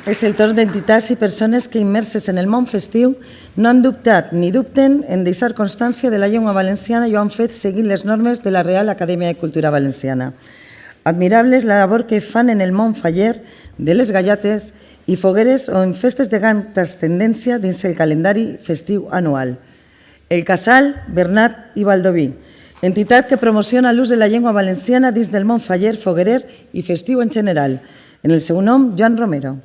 És el torn d'entitats i persones que, immerses en el món festiu, no han dubtat ni dubten en deixar constància de la llengua valenciana i ho han fet seguint les normes de la Real Acadèmia de Cultura Valenciana. Admirable és la labor que fan en el món faller de les gallates i fogueres o en festes de gran transcendència dins el calendari festiu anual. El Casal, Bernat i Baldoví, entitat que promociona l'ús de la llengua valenciana dins del món faller, foguerer i festiu en general. En el seu nom, Joan Romero.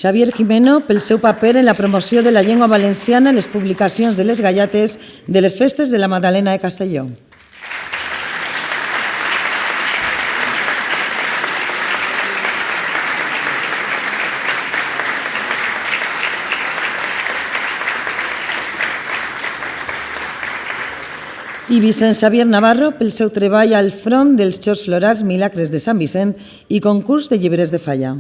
Xavier Jimeno, pel seu paper en la promoció de la llengua valenciana en les publicacions de les gallates de les festes de la Magdalena de Castelló. I Vicent Xavier Navarro, pel seu treball al front dels Xors Florals Milagres de Sant Vicent i concurs de llibres de falla.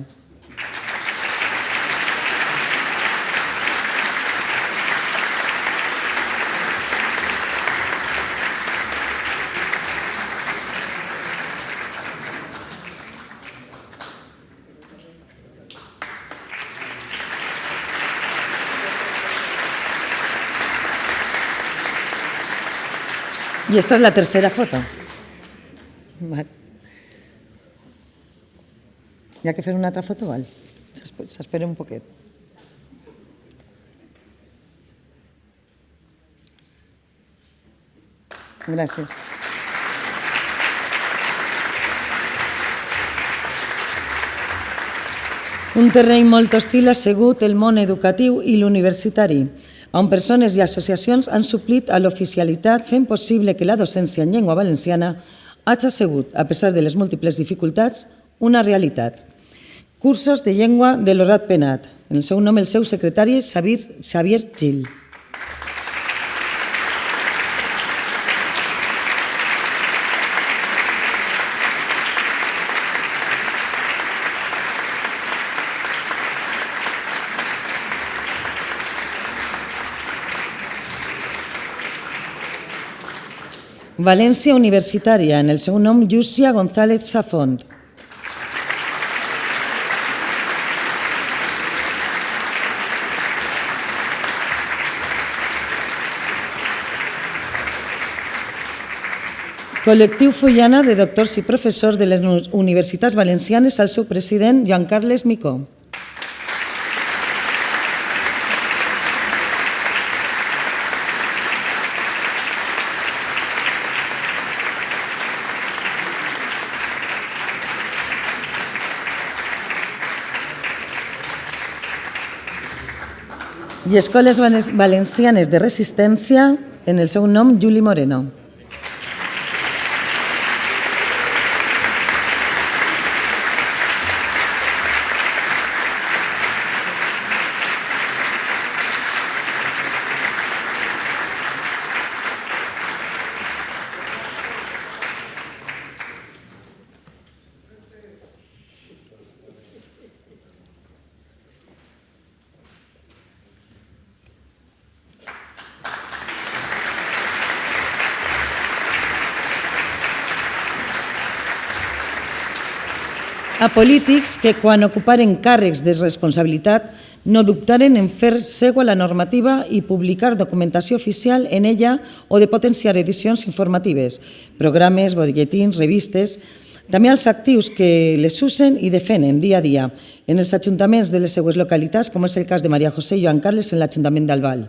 I esta és la tercera foto. Val. Hi ha que fer una altra foto? Val. S'espera un poquet. Gràcies. Un terreny molt hostil ha sigut el món educatiu i l'universitari, on persones i associacions han suplit a l'oficialitat fent possible que la docència en llengua valenciana hagi sigut, a pesar de les múltiples dificultats, una realitat. Cursos de llengua de l'Horat Penat. En el seu nom, el seu secretari, Xavier Gil. València Universitària, en el seu nom, Llúcia González Safont. Col·lectiu Fullana de doctors i professors de les universitats valencianes, al seu president, Joan Carles Micó. i Escoles Valencianes de Resistència, en el seu nom, Juli Moreno. A polítics que, quan ocuparen càrrecs de responsabilitat, no dubtaren en fer seua la normativa i publicar documentació oficial en ella o de potenciar edicions informatives, programes, bolletins, revistes. També als actius que les usen i defenen dia a dia en els ajuntaments de les seues localitats, com és el cas de Maria José i Joan Carles en l'Ajuntament d'Albal.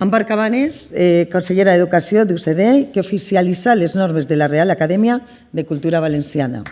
Ampar Cabanes, consellera d'Educació d'UCD, que oficialitza les normes de la Real Acadèmia de Cultura Valenciana.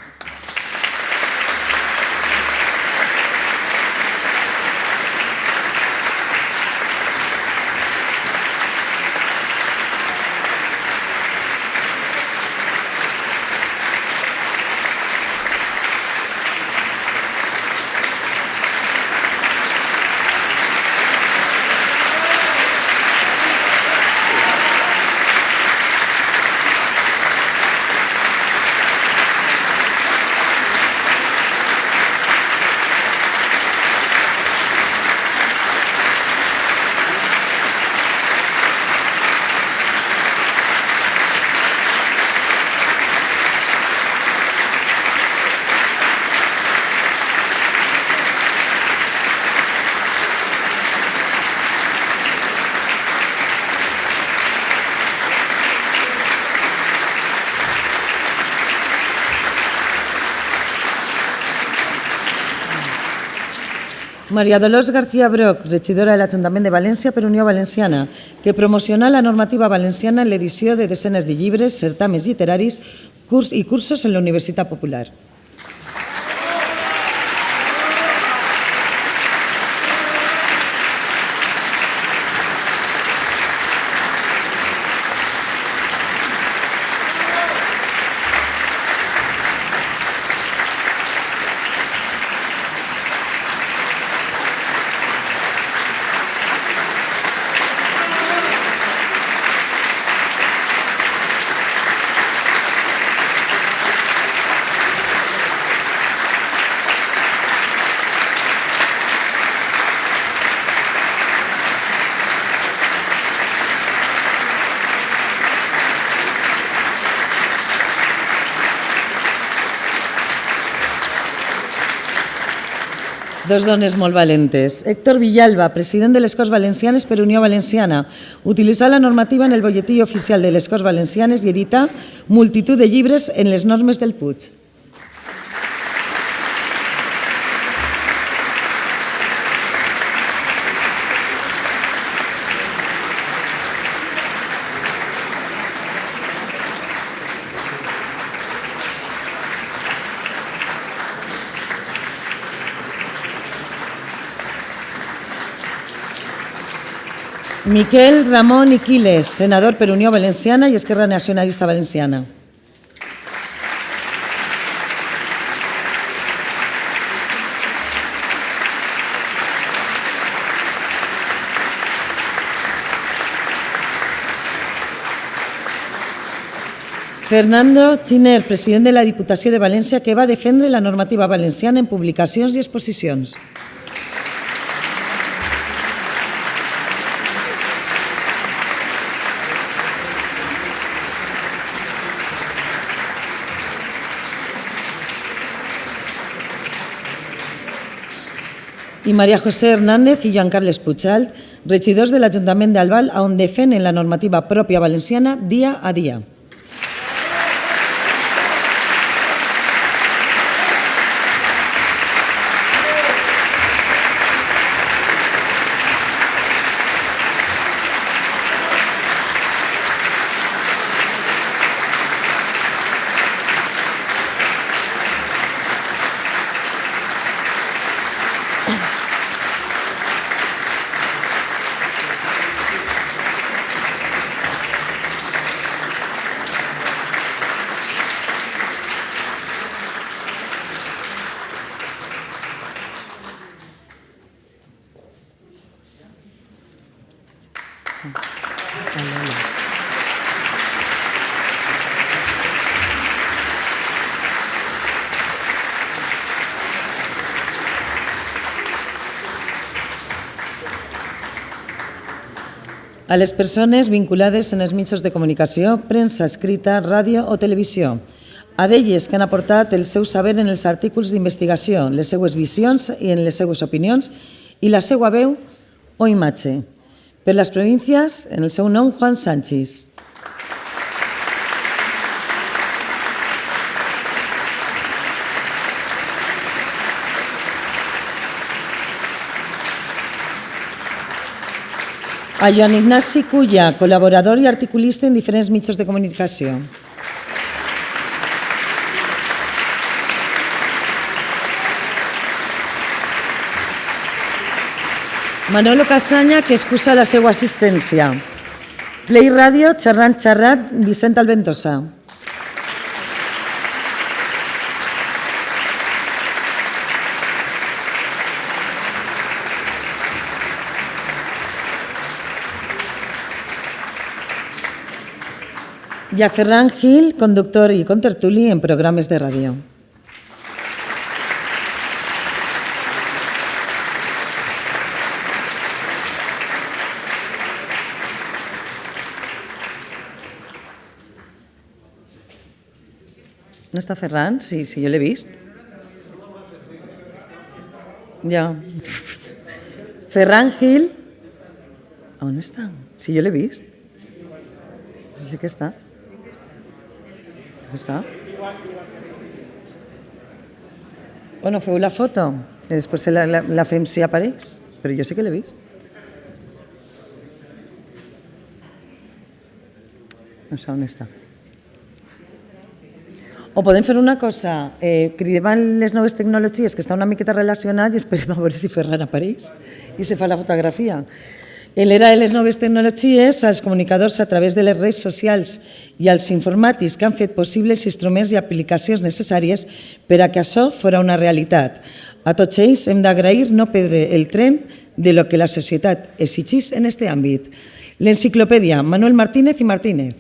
Maria Dolors García Broc, regidora de l'Ajuntament de València per Unió Valenciana, que promociona la normativa valenciana en l'edició de desenes de llibres, certàmens literaris i cursos en la Universitat Popular. Dos dones molt valentes. Héctor Villalba, president de les Corts Valencianes per Unió Valenciana, utilitzar la normativa en el bolletí oficial de les Corts Valencianes i editar multitud de llibres en les normes del Puig. Miquel Ramon Iquiles, senador per Unió Valenciana i Esquerra Nacionalista Valenciana. Fernando Giner, president de la Diputació de València, que va defendre la normativa valenciana en publicacions i exposicions. I Maria José Hernández i Joan Carles Puigalt, regidors de l'Ajuntament d'Albal, on defenen la normativa pròpia valenciana dia a dia. A les persones vinculades en els mitjans de comunicació, premsa escrita, ràdio o televisió. A d'elles que han aportat el seu saber en els articles d'investigació, les seues visions i en les seues opinions i la seva veu o imatge. Per les províncies, en el seu nom, Juan Sánchez. A Joan Ignasi Culla, col·laborador i articulista en diferents mitjans de comunicació. Manolo Casaña, que excusa la seva assistència. Play Ràdio, xerrat, Vicent Alventosa. I a Ferran Gil, conductor i contertuli en programes de ràdio. No està Ferran? Sí, jo l'he vist. Ja. Ferran Gil. On està? Sí, jo l'he vist. Sí que està. Està? Bueno, feu la foto i després la fem si apareix, però jo sí que l'he vist. No sé on està. O podem fer una cosa, cridem les noves tecnologies, que està una miqueta relacionat, i esperem a veure si Ferran apareix i se fa la fotografia. En l'era de les noves tecnologies, els comunicadors a través de les redes socials i els informàtics que han fet possibles instruments i aplicacions necessàries per a que això fos una realitat. A tots ells hem d'agrair no perdre el tren de lo que la societat exigeix en aquest àmbit. L'enciclopèdia Manuel Martínez i Martínez.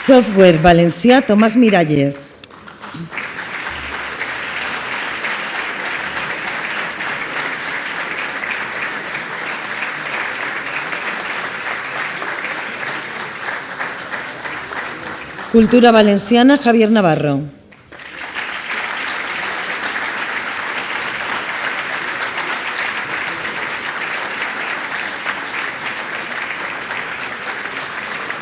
Software valencià Tomàs Miralles. Cultura valenciana Javier Navarro.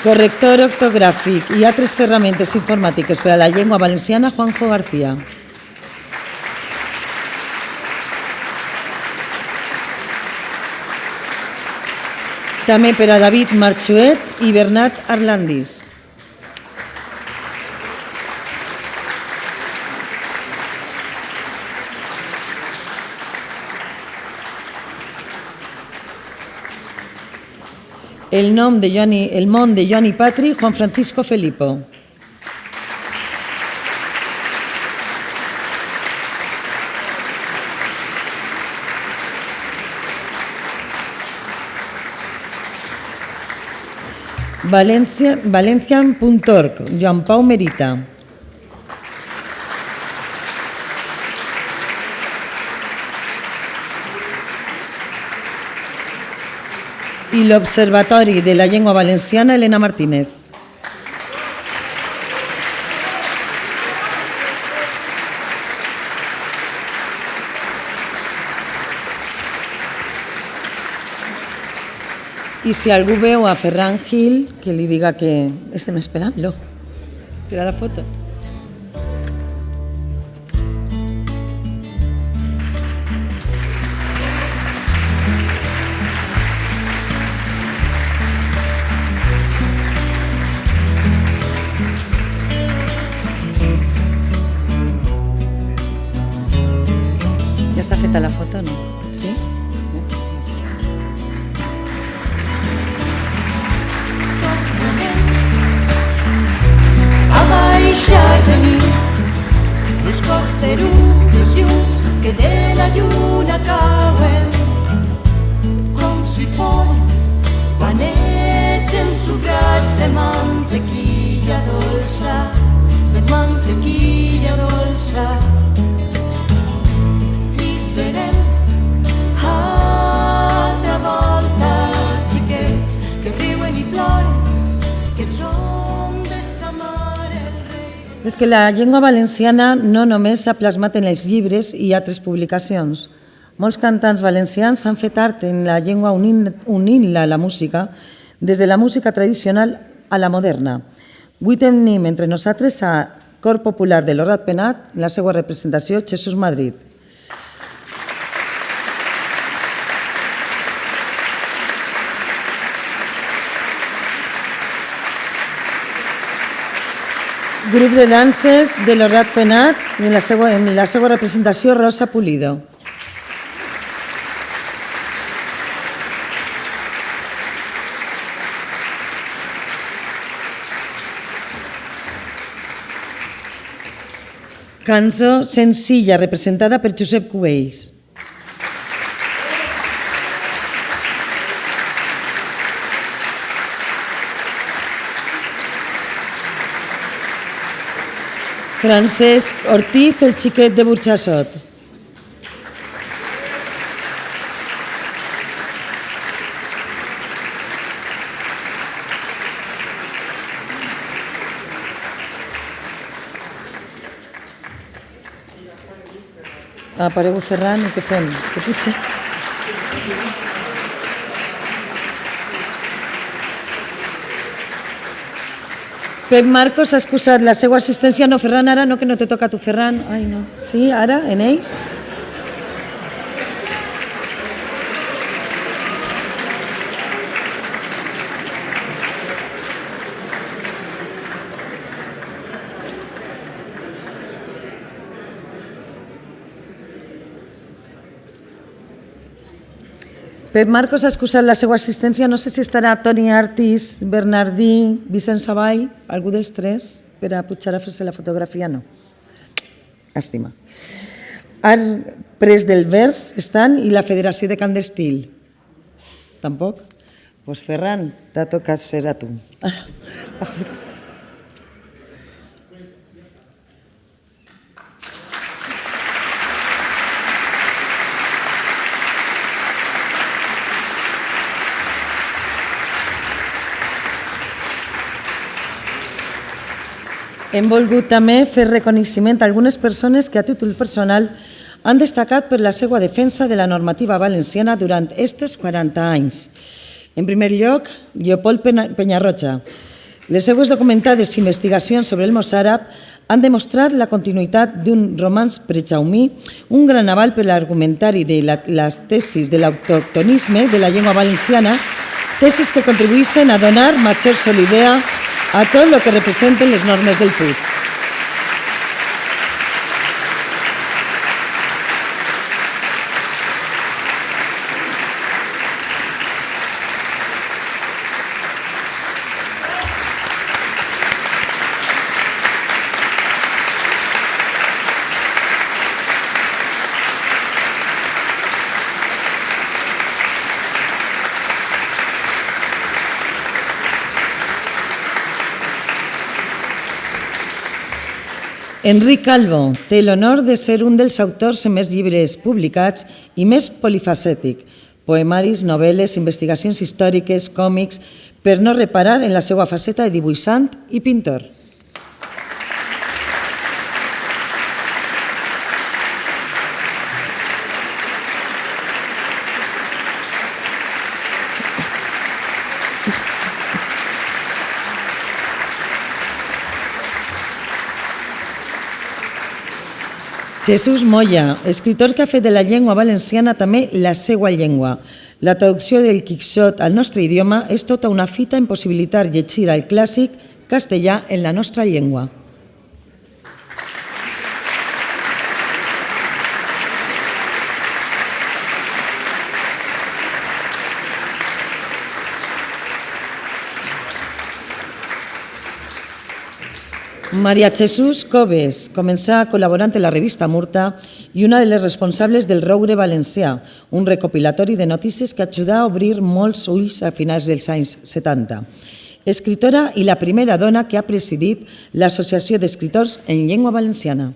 Corrector ortogràfic i altres ferramentes informàtiques per a la llengua valenciana, Juanjo García. També per a David Marchuet i Bernat Arlandis. El món de Joan i Patri, Juan Francisco Felipo. Valencian.org, Joan Pau Merita. I l'Observatori de la Llengua Valenciana, Elena Martínez. I si algú veu a Ferran Gil, que li diga que estem esperant-lo per a la foto. Ja està feta la foto, no? Sí? de nit, els costeruts junts que de la lluna cauen, com si foren panets ensucrats de mantequilla dolça, de mantequilla dolça. I serem altra volta xiquets que riuen i ploren, que som de sa mare el rei. És que la llengua valenciana no només s'ha plasmat en els llibres i altres publicacions. Molts cantants valencians han fet art en la llengua unint-la a la música, des de la música tradicional a la moderna. Avui tenim entre nosaltres a Cor Popular de l'Horat Penat, en la seva representació Jesús Madrid. Grup de danses de l'Horat Penat, en la seva representació Rosa Pulido. Cançó senzilla representada per Josep Cubells. Francesc Ortiz, el xiquet de Burxassot. Apareu Ferran i què fem? Què potser? Pep Marcos ha excusat la seva assistència. No, Ferran, ara no, que no te toca a tu, Ferran. Ai, no. Sí, ara, en ells? Pep Marcos ha excusat la seva assistència. No sé si estarà Toni Artis, Bernardí, Vicent Savall, algú dels tres, per a pujar a fer-se la fotografia. No. Estima. Art Pres del Vers estan i la Federació de Cant d'Estil. Tampoc? Doncs Ferran, t'ha tocat ser a tu. Hem volgut també fer reconeixement a algunes persones que a títol personal han destacat per la seva defensa de la normativa valenciana durant estos 40 anys. En primer lloc, Leopold Penyarroja. Les seues documentades investigacions sobre el mossàrab han demostrat la continuïtat d'un romanç prejaumí, un gran aval per l'argumentari de les tesis de l'autoctonisme de la llengua valenciana, tesis que contribuïssin a donar major solidesa a tot el que representen les normes del Puig. Enric Calvo té l'honor de ser un dels autors amb més llibres publicats i més polifacètic, poemaris, novel·les, investigacions històriques, còmics, per no reparar en la seva faceta de dibuixant i pintor. Jesús Moya, escritor que ha fet de la llengua valenciana també la seva llengua. La traducció del Quixot al nostre idioma és tota una fita en possibilitar llegir el clàssic castellà en la nostra llengua. Maria Jesús Coves comença col·laborant en la revista Murta i una de les responsables del Roure Valencià, un recopilatori de notícies que ajuda a obrir molts ulls a finals dels anys 70. Escritora i la primera dona que ha presidit l'Associació d'Escriptors en Llengua Valenciana.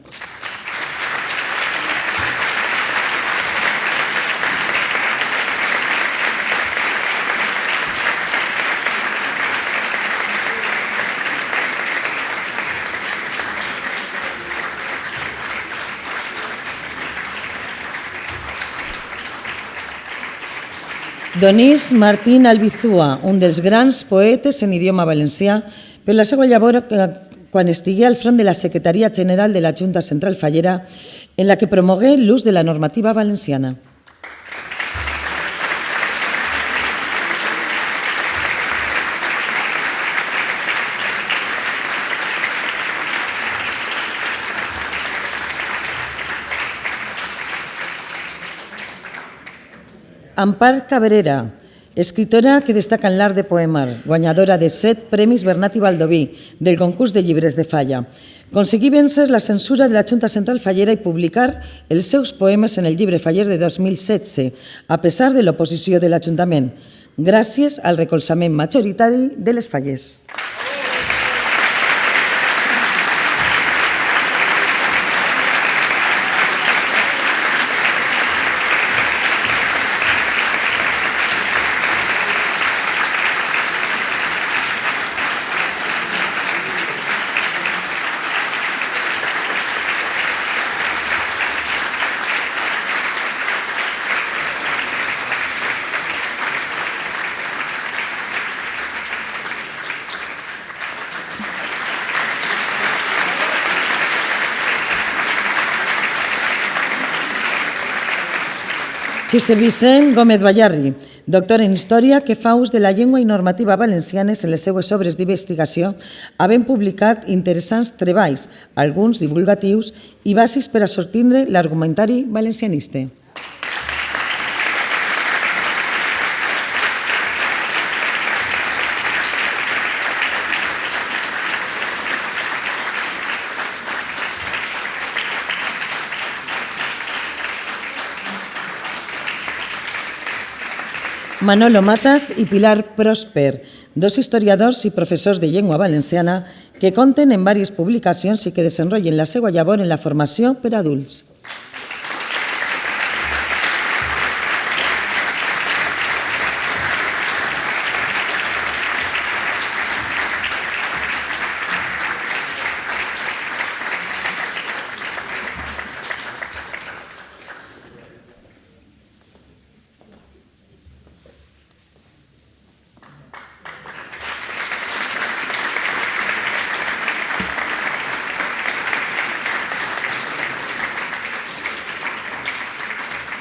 Donís Martín Albizua, un dels grans poetes en idioma valencià, per la seva llavor quan estigué al front de la Secretaria General de la Junta Central Fallera, en la que promogué l'ús de la normativa valenciana. Ampar Cabrera, escritora que destaca en l'art de poemar, guanyadora de 7 Premis Bernat i Baldoví del concurs de llibres de Falla. Conseguí vèncer la censura de la Junta Central Fallera i publicar els seus poemes en el llibre Faller de 2016, a pesar de l'oposició de l'Ajuntament, gràcies al recolzament majoritari de les Fallers. Josep Vicent Gómez Ballarri, doctor en Història que fa ús de la llengua i normativa valencianes en les seues obres d'investigació, havent publicat interessants treballs, alguns divulgatius i bàsics per a sortindre l'argumentari valencianista. Manolo Matas i Pilar Prosper, dos historiadors i professors de llengua valenciana que conten en diverses publicacions i que desenrotllen la seva llavor en la formació per a adults.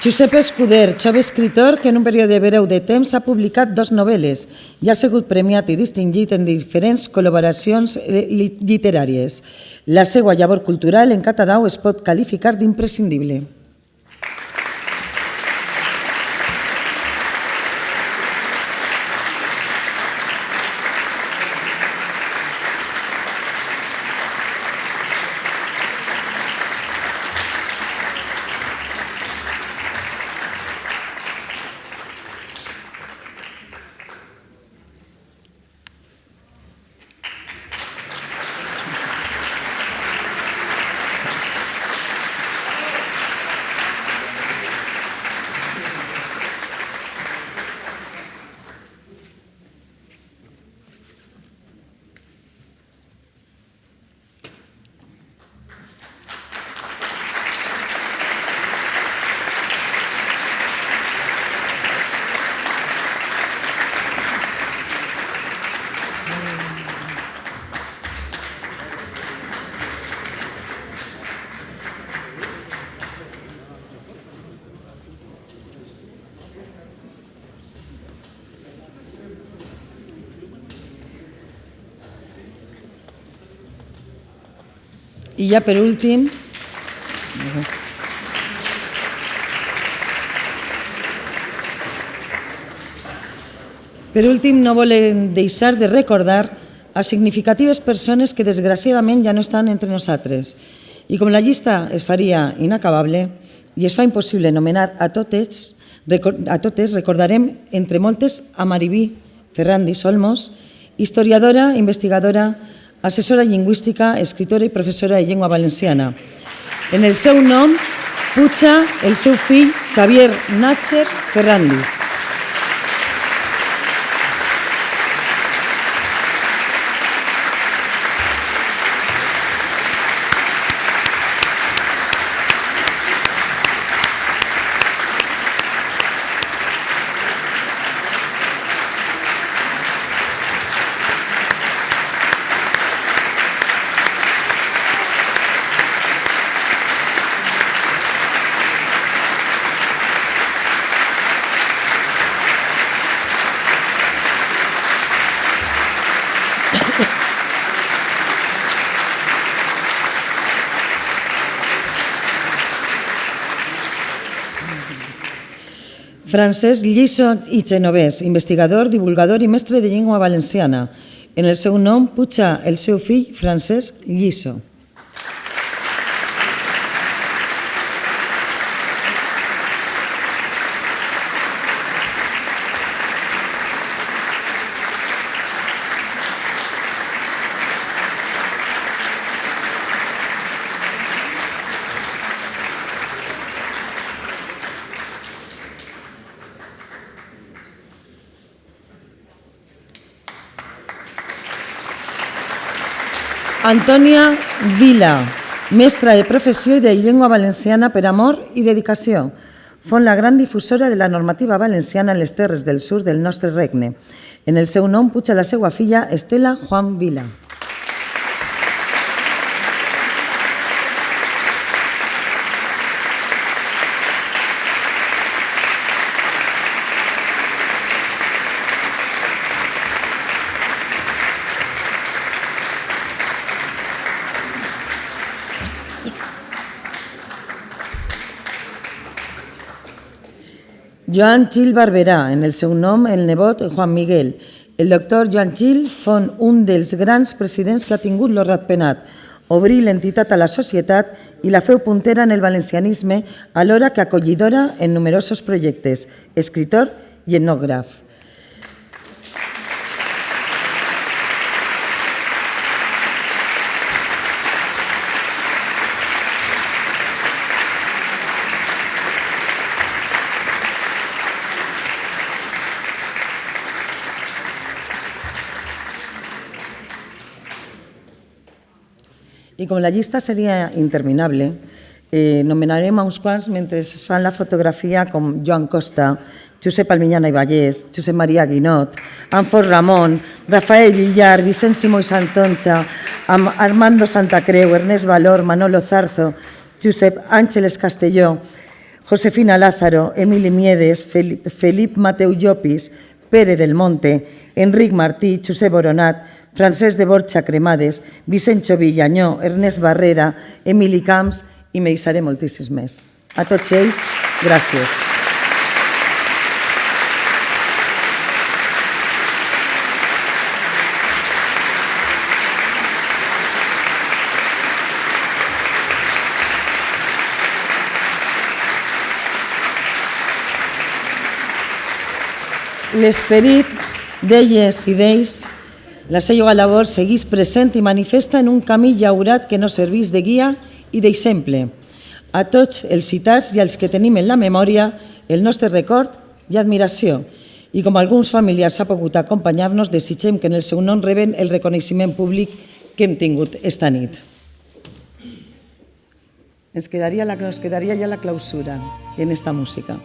Josep Escuder, jove escritor que en un període breu de temps ha publicat 2 novel·les i ha sigut premiat i distingit en diferents col·laboracions literàries. La seva llavor cultural en català es pot qualificar d'imprescindible. I ja per últim, no volem deixar de recordar a significatives persones que desgraciadament ja no estan entre nosaltres. I com la llista es faria inacabable i es fa impossible anomenar a totes, recordarem entre moltes a Maribí Ferrandis Olmos, historiadora, investigadora, assessora lingüística, escritora i professora de llengua valenciana. En el seu nom puja el seu fill Xavier Natcher Ferrandis. Francesc Lliso i Genovès, investigador, divulgador i mestre de llengua valenciana. En el seu nom puja el seu fill Francesc Lliso. Antònia Vila, mestra de professió i de llengua valenciana per amor i dedicació. Font la gran difusora de la normativa valenciana en les terres del sud del nostre regne. En el seu nom puja la seva filla Estela Juan Vila. Joan Gil Barberà, en el seu nom el nebot Juan Miguel. El doctor Joan Gil fon un dels grans presidents que ha tingut lo Ratpenat, obrir l'entitat a la societat i la feu puntera en el valencianisme, alhora que acollidora en numerosos projectes, escritor i etnògraf. I com la llista seria interminable, nomenarem a uns quants mentre es fan la fotografia com Joan Costa, Josep Alminyana i Vallès, Josep Maria Guinot, Anfort Ramon, Rafael Villar, Vicent Simó i Santonja, Armando Santacreu, Ernest Valor, Manolo Zarzo, Josep Àngeles Castelló, Josefina Lázaro, Emili Miedes, Felip Mateu Llopis, Pere del Monte, Enric Martí, Josep Boronat, Francesc de Borja Cremades, Vicent Villanyó, Ernest Barrera, Emili Camps i me deixaré moltíssims més. A tots ells, gràcies. L'esperit d'elles i d'ells, la seva labor segueix present i manifesta en un camí llaurat que no serveix de guia i d'exemple. A tots els citats i als que tenim en la memòria el nostre record i admiració. I com alguns familiars ha pogut acompanyar-nos, desitgem que en el seu nom reben el reconeixement públic que hem tingut esta nit. Ens quedaria ja la clausura en esta música.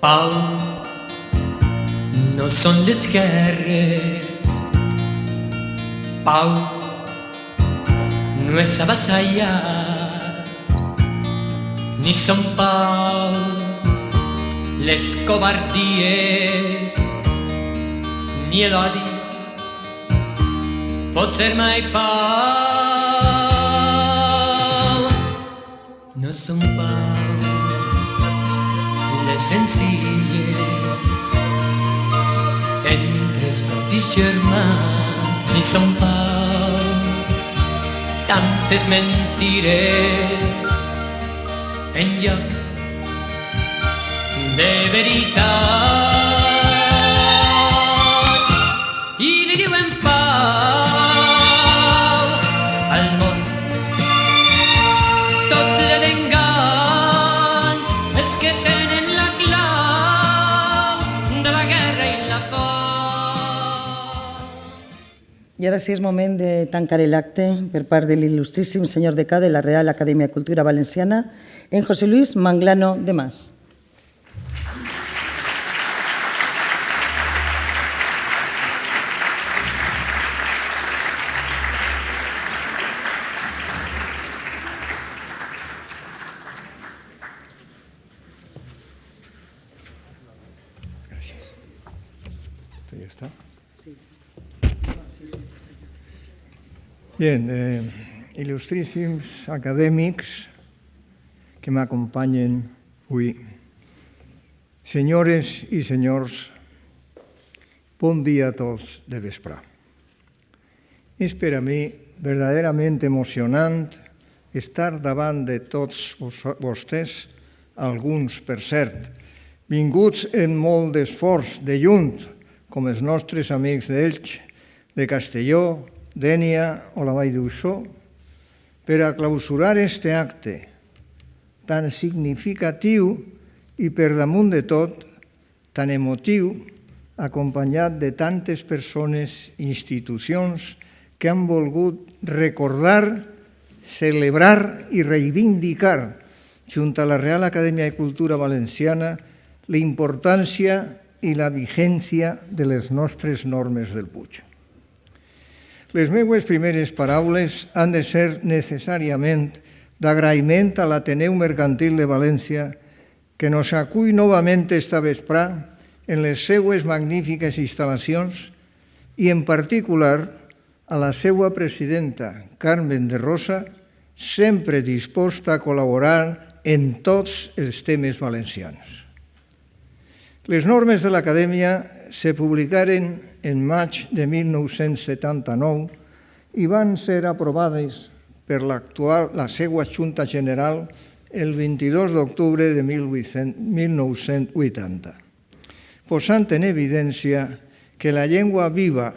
Pau, no són les guerres. Pau, no és avassallar. Ni són pau les covardies, ni l'odi pot ser mai pau. no són pau les senzilles entre els propis germans, ni són pau tantes mentires en lloc de veritat. I li diuen pau al món, tot ple d'enganys, els que tenen la clau de la guerra i la fam. I ara sí és moment de tancar l'acte per part de l'il·lustríssim senyor decà de la Real Acadèmia de Cultura Valenciana, en José Luis Manglano de Mas. ¿Esto ya está? Bien, il·lustríssims acadèmics que m'acompanyen avui. Senyores i senyors, bon dia a tots de vesprà. És per a mi verdaderament emocionant estar davant de tots vostès, alguns, per cert, vinguts en molt d'esforç de lluny, com els nostres amics d'Elx, de Castelló, d'Ènia o la Vall d'Uixó, per a clausurar este acte tan significatiu i, per damunt de tot, tan emotiu, acompanyat de tantes persones i institucions que han volgut recordar, celebrar i reivindicar, junt a la Real Acadèmia de Cultura Valenciana, la importància i la vigència de les nostres normes del Puig. Les meues primeres paraules han de ser necessàriament d'agraïment a l'Ateneu Mercantil de València, que nos acull novament esta vesprà en les seues magnífiques instal·lacions i, en particular, a la seva presidenta, Carmen de Rosa, sempre disposta a col·laborar en tots els temes valencians. Les normes de l'Acadèmia se publicaren en maig de 1979 i van ser aprovades per la seva Junta General el 22 d'octubre de 1980, posant en evidència que la llengua viva,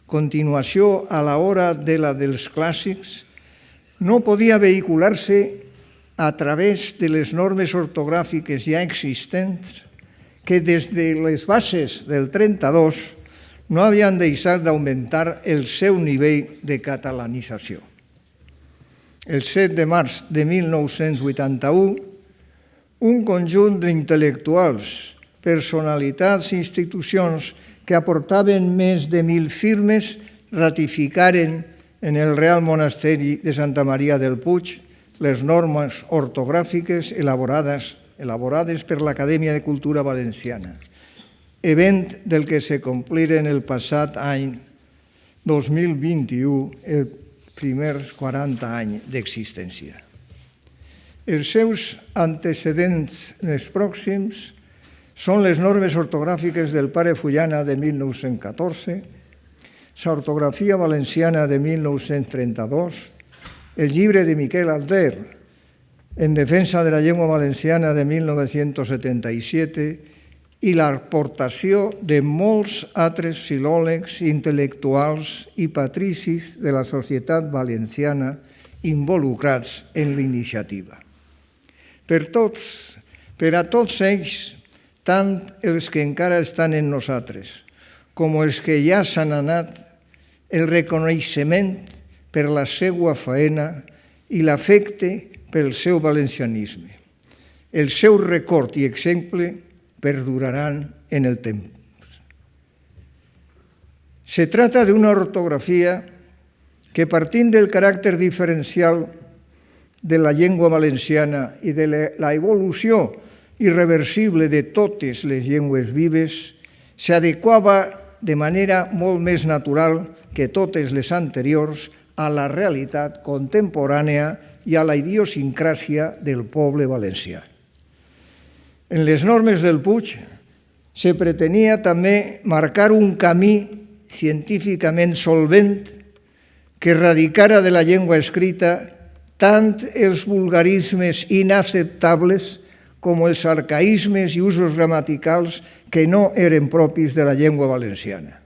continuació a l'hora de la dels clàssics, no podia vehicular-se a través de les normes ortogràfiques ja existents que des de les bases del 32 no havien deixat d'augmentar el seu nivell de catalanització. El 7 de març de 1981, un conjunt d'intel·lectuals, personalitats i institucions que aportaven més de 1.000 firmes ratificaren en el Real Monasteri de Santa Maria del Puig les normes ortogràfiques elaborades per l'Acadèmia de Cultura Valenciana, event del que se compliren el passat any 2021 els primers 40 anys d'existència. Els seus antecedents més pròxims són les normes ortogràfiques del Pare Fullana de 1914, l'ortografia valenciana de 1932, el llibre de Miquel Alter, en defensa de la llengua valenciana de 1977 i l'aportació de molts altres filòlegs, intel·lectuals i patricis de la societat valenciana involucrats en l'iniciativa. Per a tots ells, tant els que encara estan en nosaltres com els que ja s'han anat, el reconeixement per la seva feina i l'afecte pel seu valencianisme. El seu record i exemple perduraran en el temps. Se trata de una ortografia que, partint del caràcter diferencial de la llengua valenciana i de la evolució irreversible de totes les llengües vives, s'adequava de manera molt més natural que totes les anteriors a la realitat contemporània i a la idiosincràsia del poble valencià. En les normes del Puig se pretenia també marcar un camí científicament solvent que erradicara de la llengua escrita tant els vulgarismes inacceptables com els arcaïsmes i usos gramaticals que no eren propis de la llengua valenciana.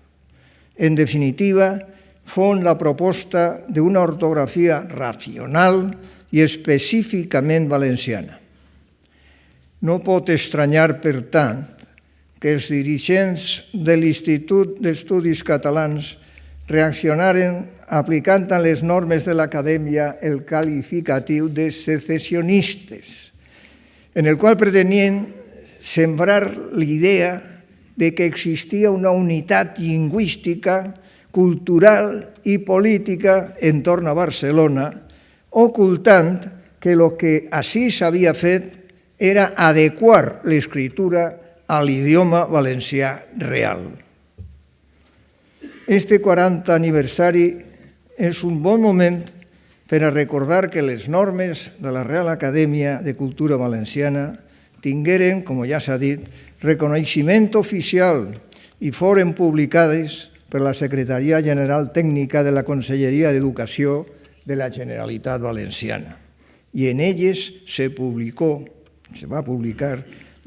En definitiva, fon la proposta d'una ortografia racional i específicament valenciana. No pot estranyar, per tant, que els dirigents de l'Institut d'Estudis Catalans reaccionaren aplicant a les normes de l'Acadèmia el qualificatiu de secesionistes, en el qual pretenien sembrar l'idea de que existia una unitat lingüística, cultural i política entorn a Barcelona, ocultant que el que així s'havia fet era adequar l'escriptura a l'idioma valencià real. Este 40 aniversari és un bon moment per a recordar que les normes de la Real Acadèmia de Cultura Valenciana tingueren, com ja s'ha dit, reconeixement oficial i foren publicades per la Secretaria General Tècnica de la Conselleria d'Educació de la Generalitat Valenciana. I en elles se va publicar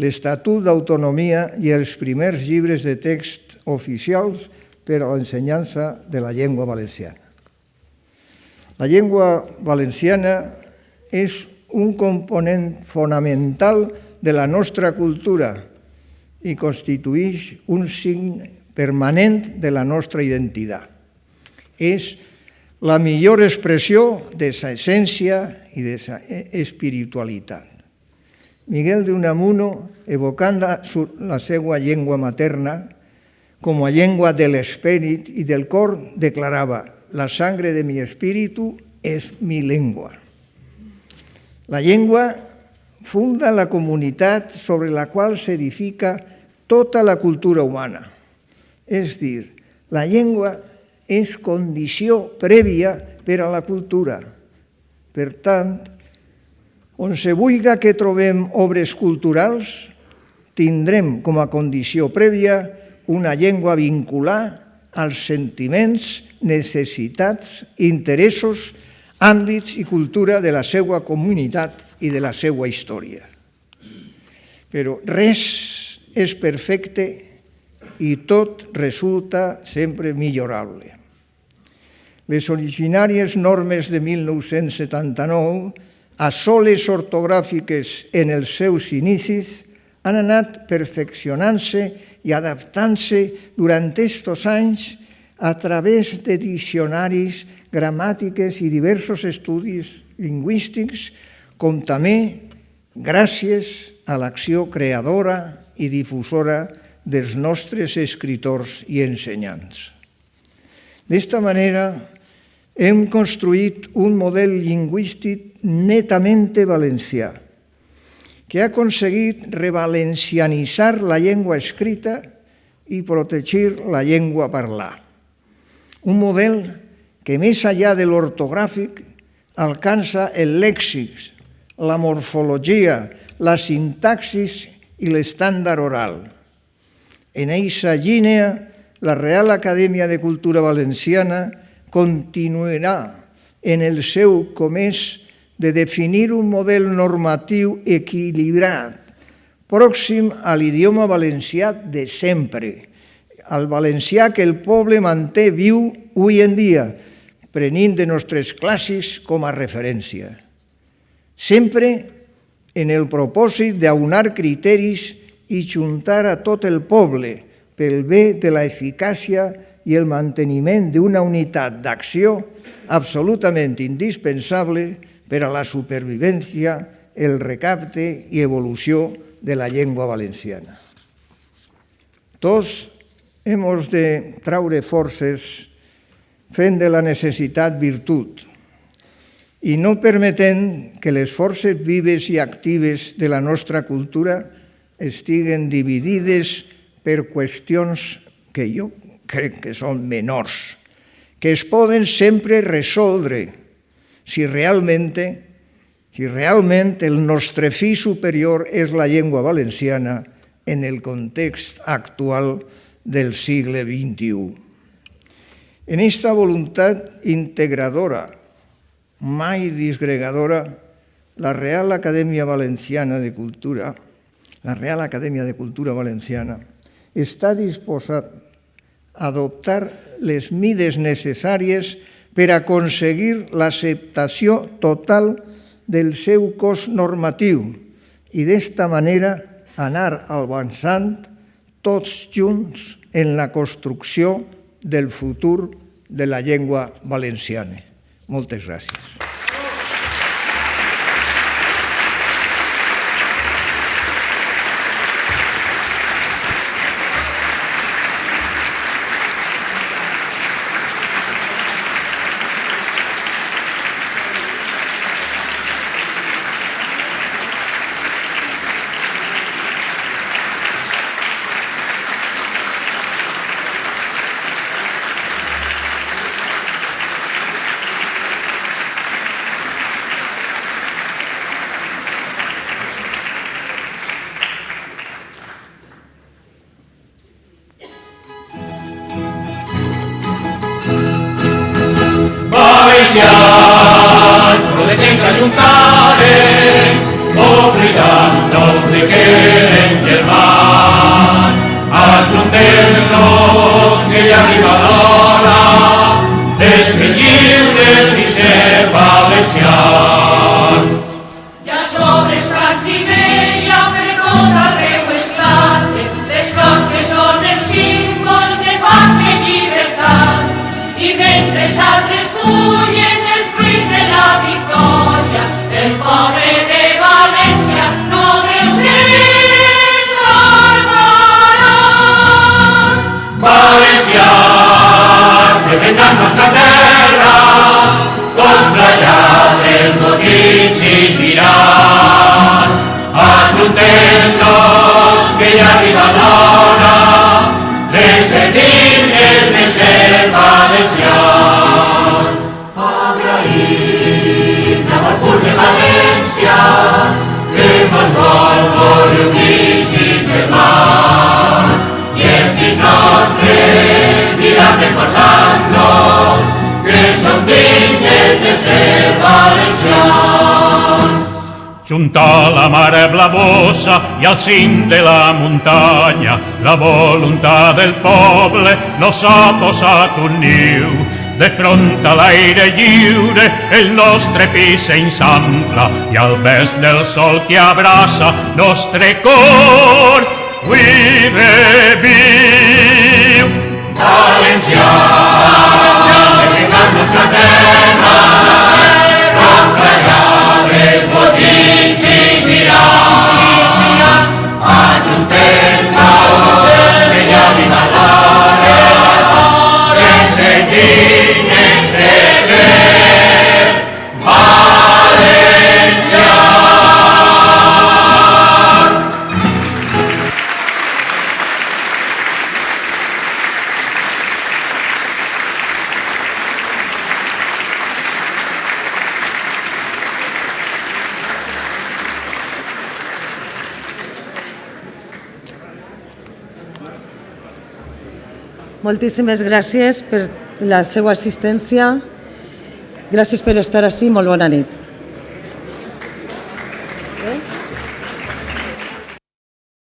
l'Estatut d'Autonomia i els primers llibres de text oficials per a l'ensenyança de la llengua valenciana. La llengua valenciana és un component fonamental de la nostra cultura i constitueix un signe permanent de la nostra identitat. És la millor expressió de sa essència i de sa espiritualitat. Miguel de Unamuno, evocant la seva llengua materna com a llengua de l'esperit i del cor, declarava: la sangre de mi espíritu és mi lengua. La llengua funda la comunitat sobre la qual s'edifica tota la cultura humana. És dir, la llengua és condició prèvia per a la cultura. Per tant, on se vulga que trobem obres culturals, tindrem com a condició prèvia una llengua vincular als sentiments, necessitats, interessos, àmbits i cultura de la seva comunitat i de la seva història. Però res és perfecte i tot resulta sempre millorable. Les originàries normes de 1979, a soles ortogràfiques en els seus inicis, han anat perfeccionant-se i adaptant-se durant estos anys a través de diccionaris, gramàtiques i diversos estudis lingüístics, com també gràcies a l'acció creadora i difusora dels nostres escriptors i ensenyants. D'esta manera, hem construït un model lingüístic netament valencià, que ha aconseguit revalencianitzar la llengua escrita i protegir la llengua parlar. Un model que, més enllà de l'ortogràfic, alcança el lèxic, la morfologia, la sintaxis i l'estàndard oral. En eixa línia, la Real Acadèmia de Cultura Valenciana continuarà en el seu comès de definir un model normatiu equilibrat, pròxim a l'idioma valencià de sempre, al valencià que el poble manté viu avui en dia, prenent de nostres clàssics com a referència. Sempre en el propòsit d'aunar criteris i juntar a tot el poble pel bé de l'eficàcia i el manteniment d'una unitat d'acció absolutament indispensable per a la supervivència, el recapte i evolució de la llengua valenciana. Tots hem de traure forces fent de la necessitat virtut i no permetent que les forces vives i actives de la nostra cultura estiguen dividides per qüestions que jo crec que són menors, que es poden sempre resoldre si realment si realment el nostre fi superior és la llengua valenciana en el context actual del segle XXI. En esta voluntat integradora, mai disgregadora, la Real Acadèmia de Cultura Valenciana està disposat a adoptar les mides necessàries per aconseguir l'acceptació total del seu cos normatiu i d'esta manera anar avançant tots junts en la construcció del futur de la llengua valenciana. Moltes gràcies. Valencians, proletens ajuntaren, oblidant-nos de que érem germans. Ajuntem-nos que ja arriba l'hora de ser lliures i ser valencians. Ja sobres Cans i Mella per tot arreu esclaten les flors que són el símbol de pau i llibertat. I mentre altres cullen els fruits de la victòria, el poble de València no deu destornarà. Valencians, defensant nostra terra, contra lladres, botxins i tirans. Ajuntem-nos que ja arriba l'hora de ser dignes de ser valencians. Agraïm l'amor pur de València, que mos vol morir units i germans. I els fills nostres diran recordant-nos que som dignes de ser valencians. Junta la mare blavosa i al cim de la muntanya, la voluntat del poble no s'ha posat un niu. De front a l'aire lliure el nostre pis s'ensampla i al vesc del sol que abraça nostre cor avui reviu. Valencians, defensant nostra terra, contra lladres, botxins i tirans. Ajuntem-nos que ja arriba l'hora de ser dignes de ser valencians. Moltíssimes gràcies per la seva assistència. Gràcies per estar ací. Molt bona nit.